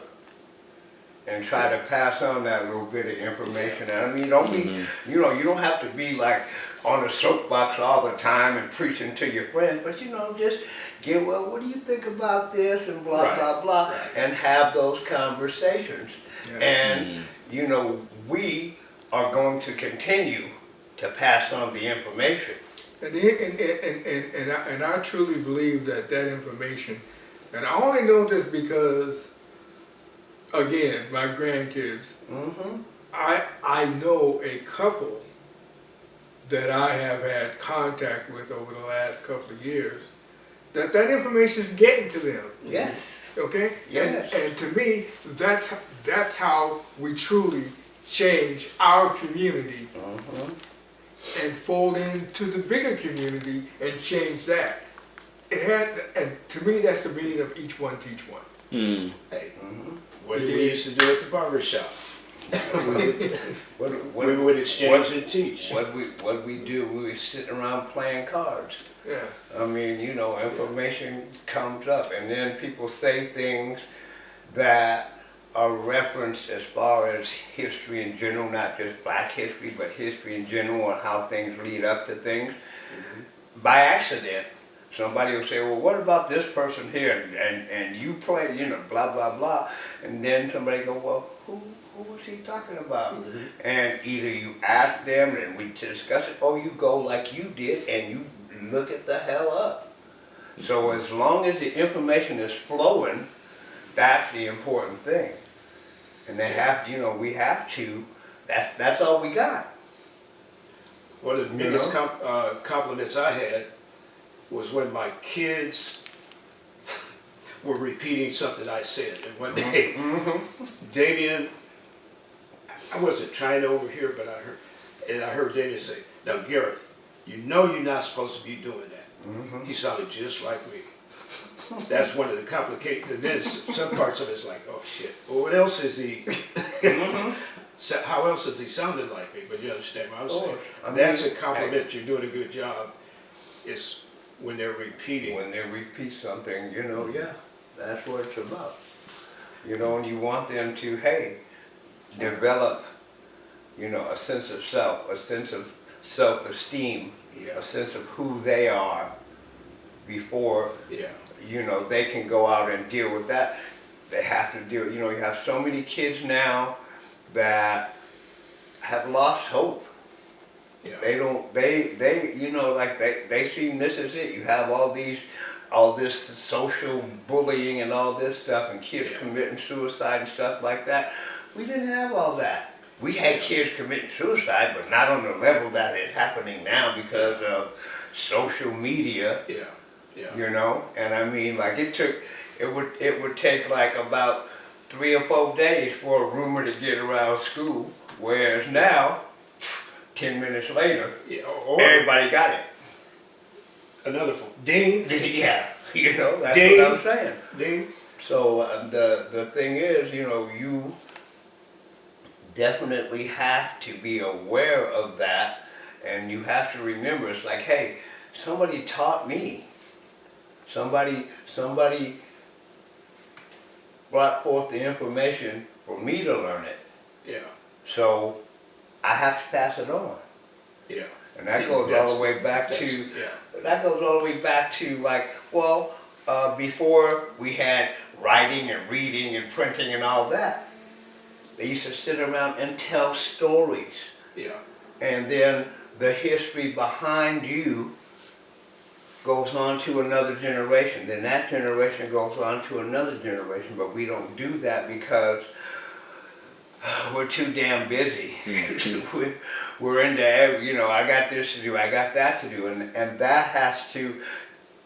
Speaker 2: and try to pass on that little bit of information. And I mean, don't be, you know, you don't have to be like on a soapbox all the time and preaching to your friends, but you know, just get, well, what do you think about this and blah,
Speaker 4: Right.
Speaker 2: blah, blah,
Speaker 4: Right.
Speaker 2: and have those conversations.
Speaker 3: Yeah.
Speaker 2: And, you know, we are going to continue to pass on the information.
Speaker 3: And I truly believe that information, and I only know this because, again, my grandkids,
Speaker 2: Mm-hmm.
Speaker 3: I know a couple that I have had contact with over the last couple of years, that information is getting to them.
Speaker 2: Yes.
Speaker 3: Okay?
Speaker 2: Yes.
Speaker 3: And to me, that's how we truly change our community
Speaker 2: Mm-hmm.
Speaker 3: and fold into the bigger community and change that. And to me, that's the meaning of each one teach one.
Speaker 1: Mm.
Speaker 4: Hey, what did we used to do at the barber shop? We would exchange and teach.
Speaker 2: What we do, we were sitting around playing cards.
Speaker 3: Yeah.
Speaker 2: I mean, you know, information comes up, and then people say things that are referenced as far as history in general, not just black history, but history in general and how things lead up to things. By accident, somebody will say, well, what about this person here? And you play, you know, blah, blah, blah. And then somebody go, well, who was he talking about? And either you ask them and we discuss it, or you go like you did and you look it the hell up. So as long as the information is flowing, that's the important thing. And they have, you know, we have to, that's all we got.
Speaker 4: One of the
Speaker 2: You
Speaker 4: biggest
Speaker 2: know?
Speaker 4: compliments I had was when my kids were repeating something I said. And one day, Damien, I wasn't trying to overhear, but I heard Damien say, now Garrett, you know you're not supposed to be doing that. He sounded just like me. That's one of the complicated, and then some parts of it's like, oh shit, well what else is he, how else is he sounding like me? But you understand what I'm saying?
Speaker 2: I mean,
Speaker 4: That's a compliment, you're doing a good job, is when they're repeating.
Speaker 2: When they repeat something, you know, yeah, that's what it's about. You know, and you want them to, hey, develop, you know, a sense of self, a sense of self-esteem,
Speaker 4: Yeah.
Speaker 2: a sense of who they are before,
Speaker 4: Yeah,
Speaker 2: you know, they can go out and deal with that. They have to deal, you know, you have so many kids now that have lost hope.
Speaker 4: yeah.
Speaker 2: They you know, like they see this is it. You have all this social bullying and all this stuff and kids
Speaker 4: Yeah.
Speaker 2: committing suicide and stuff like that. We didn't have all that. We had kids committing suicide, but not on the level that it's happening now because of social media,
Speaker 4: Yeah, yeah.
Speaker 2: you know? And I mean, like it would take like about 3 or 4 days for a rumor to get around school, whereas now, 10 minutes later,
Speaker 4: Yeah, or
Speaker 2: everybody got it.
Speaker 4: another phone, ding,
Speaker 2: Yeah, you know, that's
Speaker 4: Ding.
Speaker 2: what I'm saying.
Speaker 4: ding.
Speaker 2: So the thing is, you know, you definitely have to be aware of that, and you have to remember, it's like, hey, somebody taught me. Somebody brought forth the information for me to learn it.
Speaker 4: Yeah,
Speaker 2: So I have to pass it on.
Speaker 4: yeah.
Speaker 2: And that goes all the way back
Speaker 4: That's-
Speaker 2: to,
Speaker 4: yeah.
Speaker 2: that goes all the way back to like, well, before we had writing and reading and printing and all that, they used to sit around and tell stories.
Speaker 4: Yeah,
Speaker 2: And then the history behind you goes on to another generation. Then that generation goes on to another generation. But we don't do that because we're too damn busy. We're into every, you know, I got this to do, I got that to do. And that has to,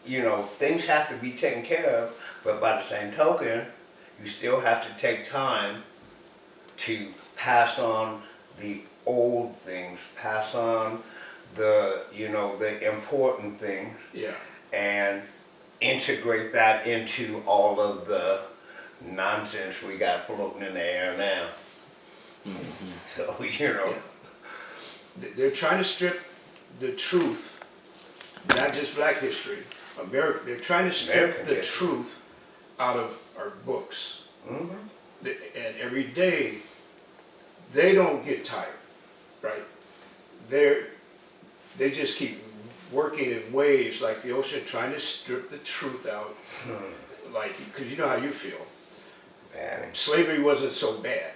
Speaker 2: you know, things have to be taken care of. But by the same token, you still have to take time to pass on the old things, pass on the, you know, the important things,
Speaker 4: yeah.
Speaker 2: and integrate that into all of the nonsense we got floating in the air now. So, you know,
Speaker 4: They're trying to strip the truth, not just black history, America. They're trying to strip
Speaker 2: American
Speaker 4: the
Speaker 2: history.
Speaker 4: truth out of our books.
Speaker 2: mhm.
Speaker 4: And every day, they don't get tired, right? they just keep working in waves like the ocean, trying to strip the truth out. Like, because you know how you feel.
Speaker 2: Man,
Speaker 4: Slavery wasn't so bad.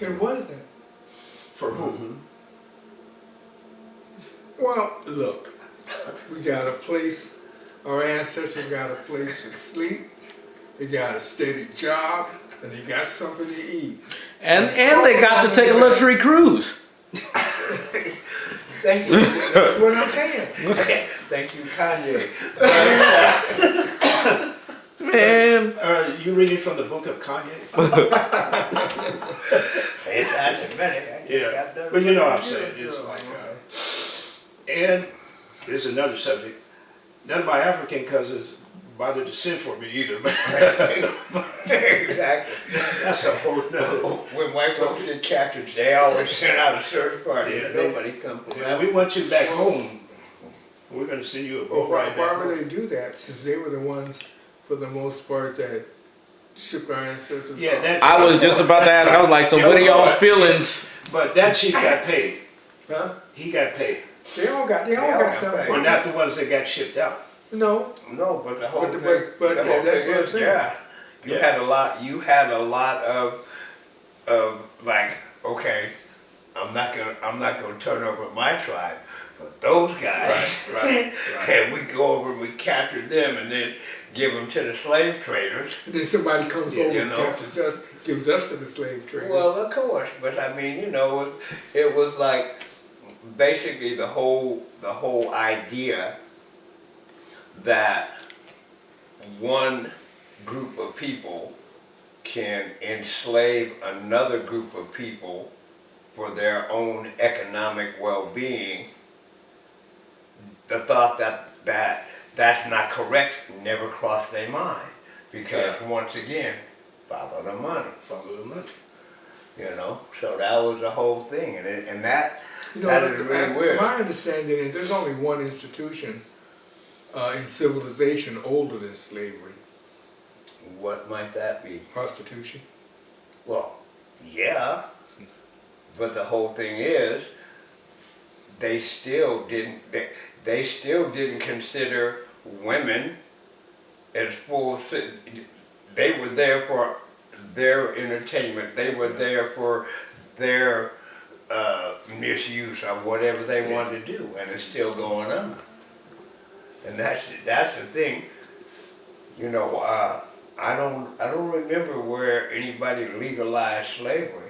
Speaker 3: It wasn't.
Speaker 4: For who?
Speaker 3: Well, look, we got a place, our ancestors got a place to sleep, they got a steady job, and they got something to eat.
Speaker 1: And they got to take a luxury cruise.
Speaker 2: thank you.
Speaker 3: That's what I'm saying.
Speaker 2: Thank you, Kanye.
Speaker 1: Man,
Speaker 4: You reading from the book of Kanye?
Speaker 2: It's actually better.
Speaker 4: Yeah, but you know what I'm saying. It's like, and there's another subject. None of my African cousins bothered to send for me either.
Speaker 2: Exactly.
Speaker 4: That's a whole nother.
Speaker 2: When white folks get captured, they always send out a search party.
Speaker 4: Yeah,
Speaker 2: and nobody comes from
Speaker 4: Yeah, we want you back home. We're going to send you a
Speaker 3: Well,
Speaker 4: boat
Speaker 3: why,
Speaker 4: ride
Speaker 3: why
Speaker 4: back
Speaker 3: would
Speaker 4: home.
Speaker 3: they do that, since they were the ones, for the most part, that shipped our ancestors
Speaker 4: Yeah,
Speaker 3: off?
Speaker 4: that.
Speaker 1: I was just about to ask. I was like, so what are y'all's feelings?
Speaker 4: But that chief got paid.
Speaker 3: Huh?
Speaker 4: He got paid.
Speaker 3: They all got
Speaker 2: all got
Speaker 3: something.
Speaker 4: We're not the ones that got shipped out.
Speaker 3: No,
Speaker 2: No, but the whole
Speaker 3: But-
Speaker 2: thing,
Speaker 3: but
Speaker 2: the whole
Speaker 3: that's
Speaker 2: thing
Speaker 3: what I'm
Speaker 2: is,
Speaker 3: saying.
Speaker 2: yeah. You had a lot of like, okay, I'm not gonna turn over my tribe, but those guys,
Speaker 4: Right.
Speaker 2: and we go over and we capture them and then give them to the slave traders.
Speaker 3: and then somebody comes
Speaker 2: Yeah,
Speaker 3: over
Speaker 2: you
Speaker 3: and
Speaker 2: know.
Speaker 3: captures us, gives us to the slave traders.
Speaker 2: Well, of course, but I mean, you know, it was like basically the whole idea that one group of people can enslave another group of people for their own economic well-being. The thought that that's not correct never crossed their mind, because once again, follow the money.
Speaker 4: Follow the money.
Speaker 2: You know, so that was the whole thing, and that
Speaker 3: You know,
Speaker 2: that is really weird.
Speaker 3: my understanding is there's only one institution in civilization older than slavery,
Speaker 2: What might that be?
Speaker 3: prostitution.
Speaker 2: Well, yeah, but the whole thing is, they still didn't consider women as full. They were there for their entertainment. They were there for their misuse of whatever they wanted to do, and it's still going on. And that's the thing. You know, I don't remember where anybody legalized slavery.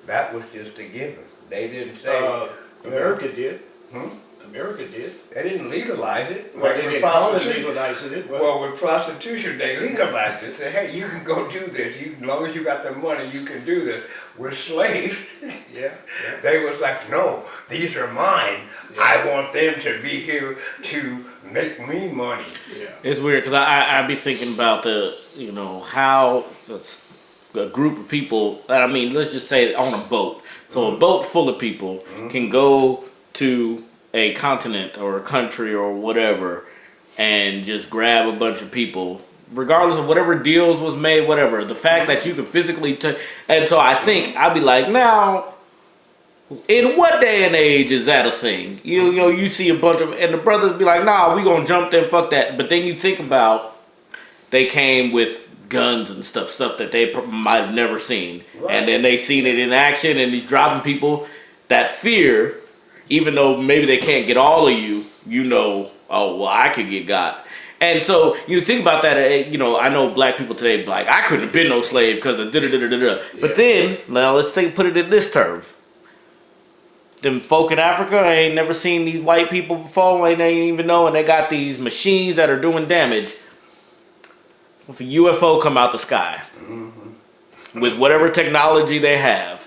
Speaker 2: That was just a given. They didn't say.
Speaker 4: America did.
Speaker 2: Hmm?
Speaker 4: America did.
Speaker 2: They didn't legalize it.
Speaker 4: Well, they
Speaker 2: with
Speaker 4: didn't call it
Speaker 2: prostitution.
Speaker 4: legalizing it. But
Speaker 2: Well, with prostitution, they legalized it. Say, hey, you can go do this. As long as you got the money, you can do this. With slaves,
Speaker 4: yeah.
Speaker 2: they was like, no, these are mine.
Speaker 4: Yeah.
Speaker 2: I want them to be here to make me money.
Speaker 4: Yeah.
Speaker 1: It's weird because I be thinking about how a group of people, I mean, let's just say on a boat. So a boat full of people can go to a continent or a country or whatever and just grab a bunch of people, regardless of whatever deals was made, whatever. The fact that you can physically and so I think I'd be like, now, in what day and age is that a thing? You see a bunch of, and the brothers be like, nah, we gonna jump them, fuck that. But then you think about, they came with guns and stuff that they might have never seen.
Speaker 2: Right.
Speaker 1: And then they seen it in action and he's dropping people. That fear, even though maybe they can't get all of you, oh, well, I could get got. And so you think about that, I know black people today be like, I couldn't have been no slave because of da-da-da-da-da. But then, now let's put it in this term. Them folk in Africa ain't never seen these white people before, and they ain't even know, and they got these machines that are doing damage. If a UFO come out the sky with whatever technology they have,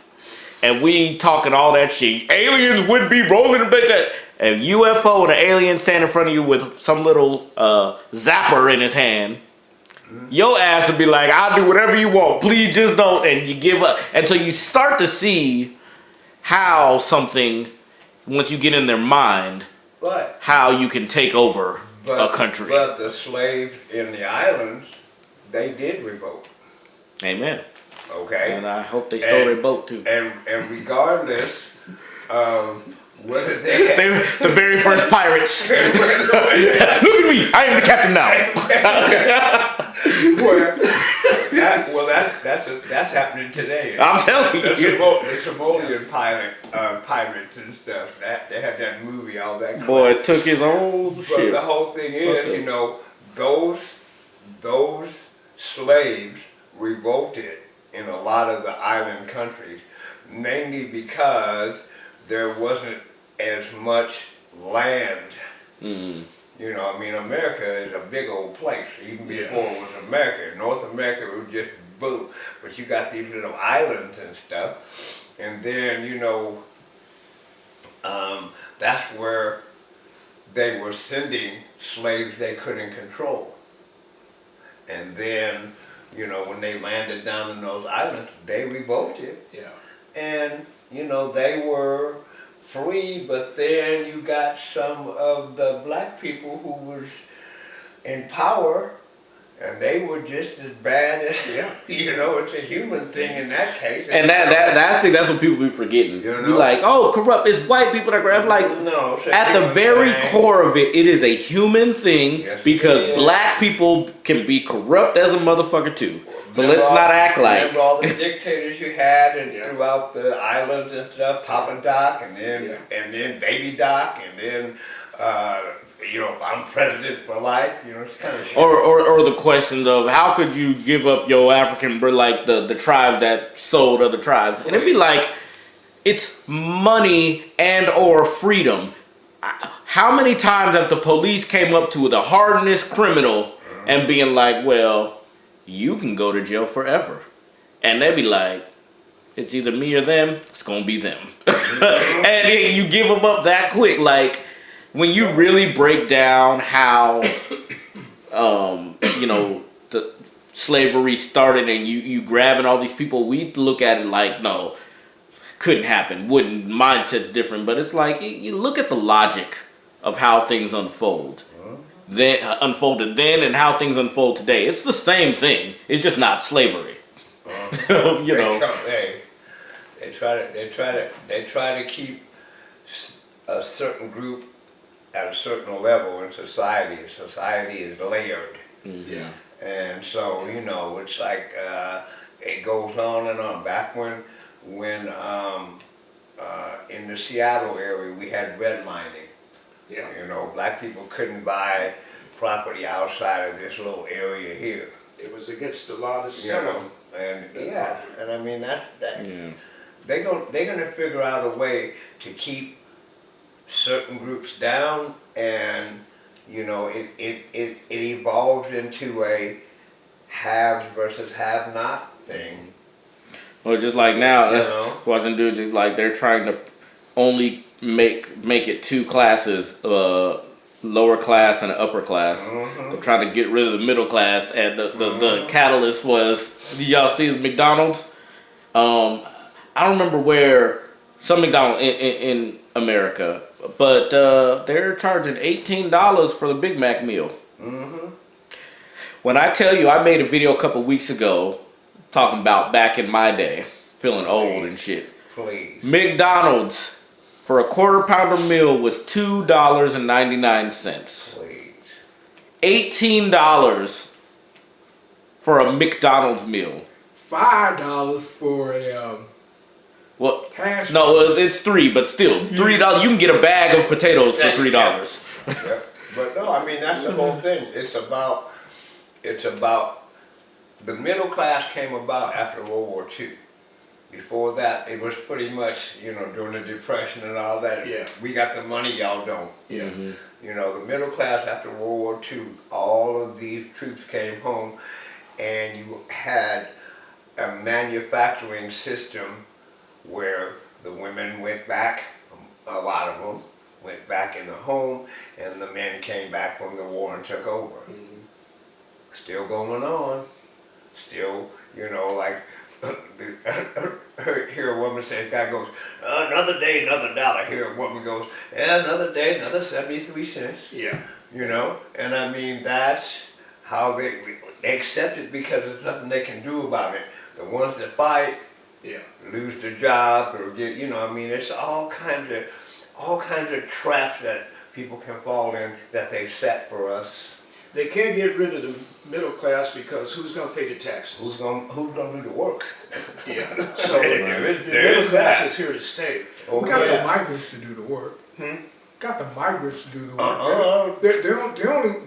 Speaker 1: and we talking all that shit, aliens would be rolling a bit that. A UFO and an alien stand in front of you with some little zapper in his hand, your ass would be like, I'll do whatever you want, please just don't, and you give up. And so you start to see how something, once you get in their mind,
Speaker 2: But
Speaker 1: how you can take over a country.
Speaker 2: But the slaves in the islands, they did revolt.
Speaker 1: Amen.
Speaker 2: Okay.
Speaker 1: And I hope they stole their boat too.
Speaker 2: And regardless of whether they
Speaker 1: They were the very first pirates. Look at me, I am the captain now.
Speaker 2: that's happening today.
Speaker 1: I'm telling
Speaker 2: The
Speaker 1: you.
Speaker 2: Somalian pirates and stuff. They had that movie, all that. crap.
Speaker 1: Boy, it took his own
Speaker 2: But
Speaker 1: shit.
Speaker 2: the whole thing
Speaker 1: Fuck
Speaker 2: is,
Speaker 1: it.
Speaker 2: you know, those slaves revolted in a lot of the island countries, mainly because there wasn't as much land.
Speaker 1: Mm.
Speaker 2: You know, I mean, America is a big old place. Even before it was America, North America was just boom. But you got these little islands and stuff, and then you know, that's where they were sending slaves they couldn't control. And then, you know, when they landed down in those islands, they revolted.
Speaker 4: Yeah.
Speaker 2: And, you know, they were free, but then you got some of the black people who was in power, and they were just as bad as, you know, it's a human thing in that case.
Speaker 1: And I think that's what people be forgetting.
Speaker 2: You know?
Speaker 1: Be like, oh, corrupt, it's white people that grab. Like,
Speaker 2: no, it's a
Speaker 1: at the
Speaker 2: human
Speaker 1: very
Speaker 2: thing.
Speaker 1: core of it, it is a human thing
Speaker 2: Yes,
Speaker 1: because
Speaker 2: it is.
Speaker 1: black people can be corrupt as a motherfucker too. So
Speaker 2: Remember
Speaker 1: let's
Speaker 2: all-
Speaker 1: not act like.
Speaker 2: Remember all the dictators you had and
Speaker 4: Yeah.
Speaker 2: throughout the islands and stuff, Papa Doc, and then Baby Doc, and then you know, I'm president for life. You know, it's kind of shit.
Speaker 1: Or the questions of how could you give up your African, like the tribe that sold other tribes, and it'd be like, it's money and or freedom. How many times have the police came up to the hardened criminal and being like, well, you can go to jail forever, and they'd be like, it's either me or them. It's gonna be them, and then you give them up that quick, like. When you really break down how, you know, the slavery started and you grabbing all these people, we look at it like, no, couldn't happen, wouldn't, mindset's different. But it's like, you look at the logic of how things unfolded then and how things unfold today. It's the same thing. It's just not slavery. You know.
Speaker 2: They try to keep a certain group at a certain level in society. Society is layered.
Speaker 4: Yeah.
Speaker 2: And so, you know, it's like it goes on and on. Back when in the Seattle area we had redlining.
Speaker 4: Yeah.
Speaker 2: You know, black people couldn't buy property outside of this little area here.
Speaker 4: It was against the law to
Speaker 2: You
Speaker 4: sell
Speaker 2: know,
Speaker 4: them.
Speaker 2: and and I mean that
Speaker 1: Yeah.
Speaker 2: they're gonna figure out a way to keep certain groups down, and you know it evolves into a haves versus have not thing.
Speaker 1: Or just like now,
Speaker 2: You know?
Speaker 1: watching dudes, it's like they're trying to only make it two classes, lower class and an upper class. They're trying to get rid of the middle class, and the catalyst was, did y'all see the McDonald's? I don't remember where, some McDonald's in America, but they're charging $18 for the Big Mac meal. When I tell you, I made a video a couple weeks ago talking about back in my day, feeling old and shit.
Speaker 2: Please.
Speaker 1: McDonald's for a quarter pounder meal was $2.99.
Speaker 2: Please.
Speaker 1: $18 for a McDonald's meal.
Speaker 3: $5 for a
Speaker 1: Well,
Speaker 3: hash.
Speaker 1: no, it's $3, but still $3. You can get a bag of potatoes for $3.
Speaker 2: Yeah. But no, I mean that's the whole thing. It's about the middle class came about after World War II. Before that, it was pretty much, you know, during the Depression and all that.
Speaker 4: Yeah.
Speaker 2: We got the money, y'all don't.
Speaker 4: Yeah.
Speaker 2: You know, the middle class after World War II, all of these troops came home, and you had a manufacturing system where the women went back, a lot of them went back in the home, and the men came back from the war and took over. Still going on. Still, you know, like, hear a woman say, a guy goes, another day, another dollar. Hear a woman goes, yeah, another day, another 73 cents.
Speaker 4: Yeah.
Speaker 2: You know, and I mean, that's how they accept it because there's nothing they can do about it. The ones that fight
Speaker 4: Yeah.
Speaker 2: lose their job or get, you know, I mean, it's all kinds of all kinds of traps that people can fall in that they set for us.
Speaker 4: They can't get rid of the middle class because who's going to pay the taxes?
Speaker 2: Who's gonna do the work?
Speaker 4: Yeah. So
Speaker 2: There is
Speaker 4: the middle class
Speaker 2: that.
Speaker 4: is here to stay.
Speaker 2: Oh,
Speaker 3: We got
Speaker 2: yeah.
Speaker 3: the migrants to do the work. Got the migrants to do the work.
Speaker 2: Uh-uh.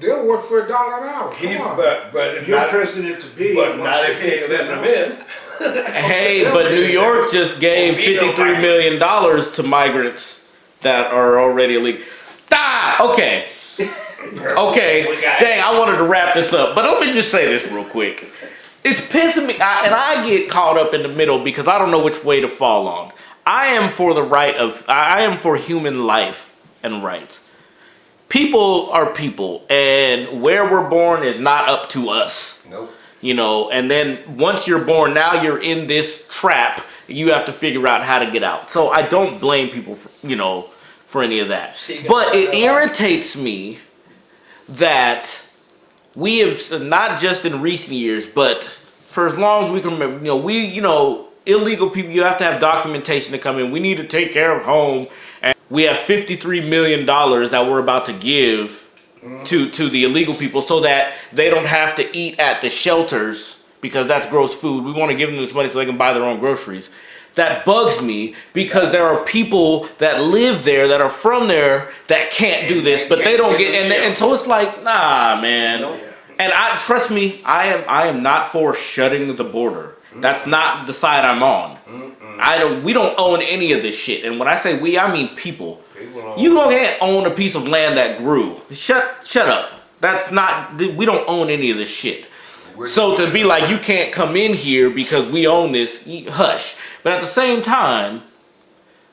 Speaker 3: They'll work for $1 an hour.
Speaker 2: He,
Speaker 3: Come on.
Speaker 2: but it's
Speaker 4: Your
Speaker 2: not,
Speaker 4: president to be.
Speaker 2: but
Speaker 4: wants
Speaker 2: not
Speaker 4: to
Speaker 2: if he ain't
Speaker 4: kick
Speaker 2: letting
Speaker 4: them
Speaker 2: them
Speaker 4: out.
Speaker 2: in.
Speaker 1: Hey, but New York just gave $53 million to migrants that are already illegal. Okay. Okay.
Speaker 2: We got it.
Speaker 1: Dang, I wanted to wrap this up, but let me just say this real quick. It's pissing me, and I get caught up in the middle because I don't know which way to fall on. I am for human life and rights. People are people, and where we're born is not up to us.
Speaker 2: Nope.
Speaker 1: You know, and then once you're born, now you're in this trap. You have to figure out how to get out. So I don't blame people for any of that. But it irritates me that we have, not just in recent years, but for as long as we can remember, illegal people, you have to have documentation to come in. We need to take care of home. And we have $53 million that we're about to give to the illegal people so that they don't have to eat at the shelters because that's gross food. We want to give them this money so they can buy their own groceries. That bugs me because there are people that live there, that are from there, that can't do this, but they don't get, and so it's like, nah, man.
Speaker 2: Nope.
Speaker 1: And trust me, I am not for shutting the border. That's not the side I'm on. We don't own any of this shit. And when I say we, I mean people. You can't own a piece of land that grew. Shut up. That's not, we don't own any of this shit. So to be like, you can't come in here because we own this, hush. But at the same time,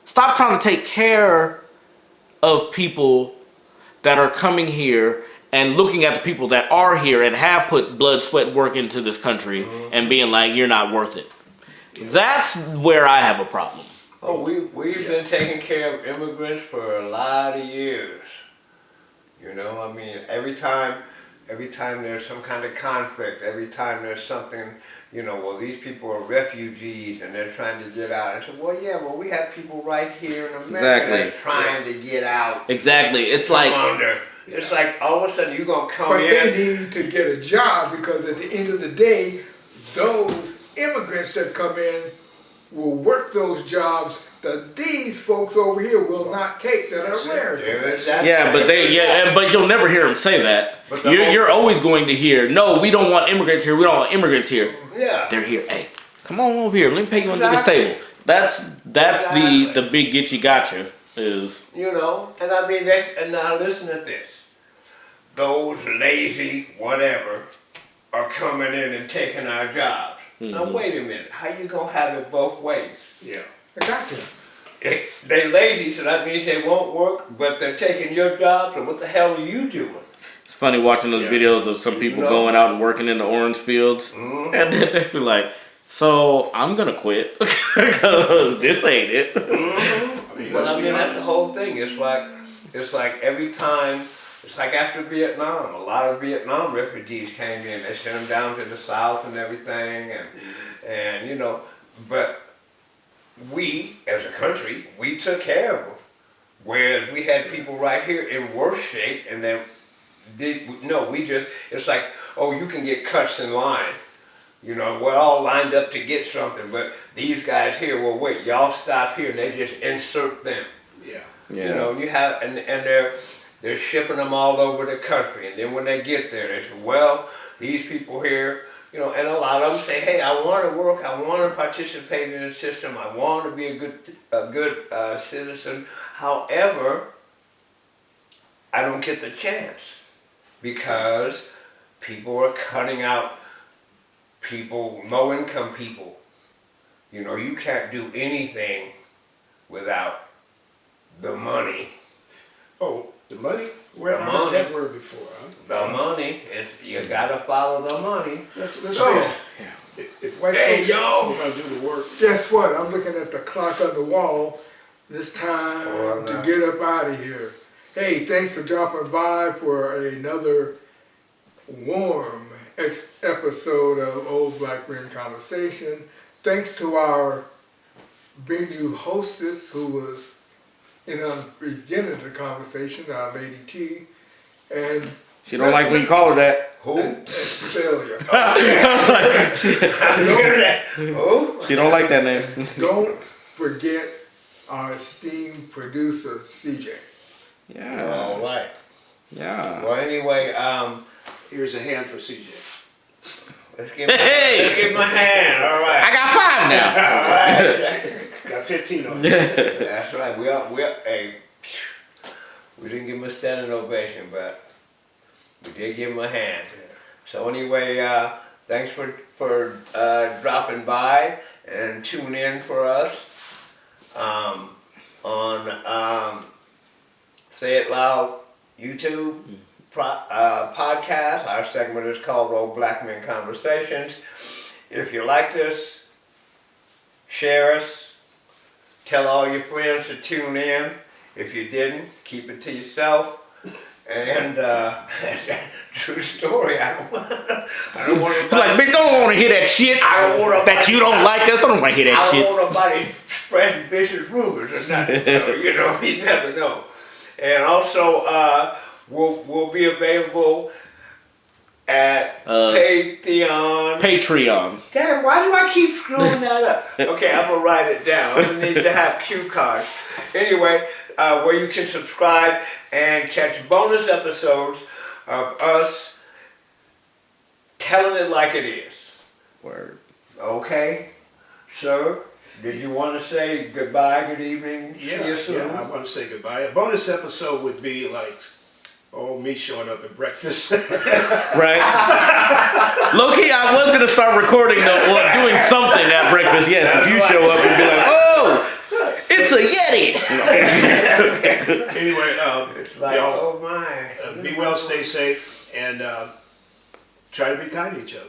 Speaker 1: stop trying to take care of people that are coming here and looking at the people that are here and have put blood, sweat, work into this country and being like, you're not worth it. That's where I have a problem.
Speaker 2: Oh, we've been taking care of immigrants for a lot of years. You know, I mean, every time there's some kind of conflict, every time there's something, well, these people are refugees and they're trying to get out. I said, well, we have people right here in America that's trying to get out.
Speaker 1: Exactly. It's like,
Speaker 2: It's like all of a sudden you're going to come
Speaker 3: But
Speaker 2: in.
Speaker 3: they need to get a job because at the end of the day, those immigrants that come in will work those jobs that these folks over here will not take that are Americans.
Speaker 1: but you'll never hear them say that.
Speaker 2: But
Speaker 1: You're always going to hear, no, we don't want immigrants here. We don't want immigrants here.
Speaker 2: Yeah.
Speaker 1: They're here. Hey, come on over here. Let me pay you under this table. That's the big get you gotcha is.
Speaker 2: And I mean, and now listen to this. Those lazy whatever are coming in and taking our jobs. Now wait a minute, how you gonna have it both ways?
Speaker 4: Yeah.
Speaker 3: I got you.
Speaker 2: They lazy, so that means they won't work, but they're taking your job, so what the hell are you doing?
Speaker 1: It's funny watching those videos of some people going out and working in the orange fields, and then they feel like, so I'm gonna quit because this ain't it.
Speaker 2: But I mean, that's the whole thing. It's like every time, it's like after Vietnam, a lot of Vietnam refugees came in. They sent them down to the South and everything, and but we, as a country, we took care of them. Whereas we had people right here in worse shape, and then, it's like, oh, you can get cuts in line. We're all lined up to get something, but these guys here, well, wait, y'all stop here, and they just insert them.
Speaker 4: Yeah.
Speaker 2: You have, and they're shipping them all over the country, and then when they get there, they say, well, these people here, and a lot of them say, hey, I want to work, I want to participate in the system, I want to be a good citizen. However, I don't get the chance because people are cutting out people, low-income people. You can't do anything without the money.
Speaker 4: Oh, the money? Where
Speaker 2: The
Speaker 4: I heard
Speaker 2: money.
Speaker 4: that word before, huh?
Speaker 2: The money, you gotta follow the money.
Speaker 4: Let's
Speaker 3: So-
Speaker 4: face it. If white
Speaker 3: Hey,
Speaker 4: folks
Speaker 3: y'all.
Speaker 4: are gonna do the work,
Speaker 3: Guess what? I'm looking at the clock on the wall. It's time
Speaker 2: Oh,
Speaker 3: to
Speaker 2: no.
Speaker 3: get up out of here. Hey, thanks for dropping by for another warm episode of Old Black Men Conversation. Thanks to our venue hostess who was in the beginning of the conversation, Lady T, and
Speaker 1: She don't like when you call her that.
Speaker 2: Who?
Speaker 3: and failure.
Speaker 1: I was like,
Speaker 2: Who?
Speaker 1: she don't like that name.
Speaker 3: Don't forget our esteemed producer, CJ.
Speaker 1: Yeah,
Speaker 2: All right.
Speaker 1: yeah.
Speaker 2: Well, anyway,
Speaker 4: Here's a hand for CJ.
Speaker 2: let's give
Speaker 1: Hey!
Speaker 2: my hand. All
Speaker 1: I
Speaker 2: right.
Speaker 1: got 5 now.
Speaker 2: All right.
Speaker 4: Got 15 on it.
Speaker 2: That's right. Hey, we didn't give him a standing ovation, but we did give him a hand. So anyway, thanks for dropping by and tuning in for us on Say It Loud YouTube podcast. Our segment is called Old Black Men Conversations. If you liked us, share us. Tell all your friends to tune in. If you didn't, keep it to yourself. And true story. I don't want
Speaker 1: It's like, bitch, don't want to hear that shit.
Speaker 2: I don't want
Speaker 1: That you don't like us. Don't want to hear that
Speaker 2: I
Speaker 1: shit.
Speaker 2: don't want nobody spreading vicious rumors or nothing. So, you never know. And also, we'll be available at Patreon.
Speaker 1: Patreon.
Speaker 2: Damn, why do I keep screwing that up? Okay, I'm gonna write it down. I'm gonna need to have cue cards. Anyway, where you can subscribe and catch bonus episodes of us telling it like it is.
Speaker 1: Word.
Speaker 2: Okay, sir. Did you want to say goodbye, good evening? See you soon.
Speaker 4: Yeah, I want to say goodbye. A bonus episode would be like, me showing up at breakfast.
Speaker 1: Right? Low-key, I was going to start recording doing something at breakfast. Yes, if you show up and be like, oh, it's a Yeti.
Speaker 4: Anyway,
Speaker 2: It's like,
Speaker 4: y'all
Speaker 2: oh my.
Speaker 4: be well, stay safe, and try to be kind to each other.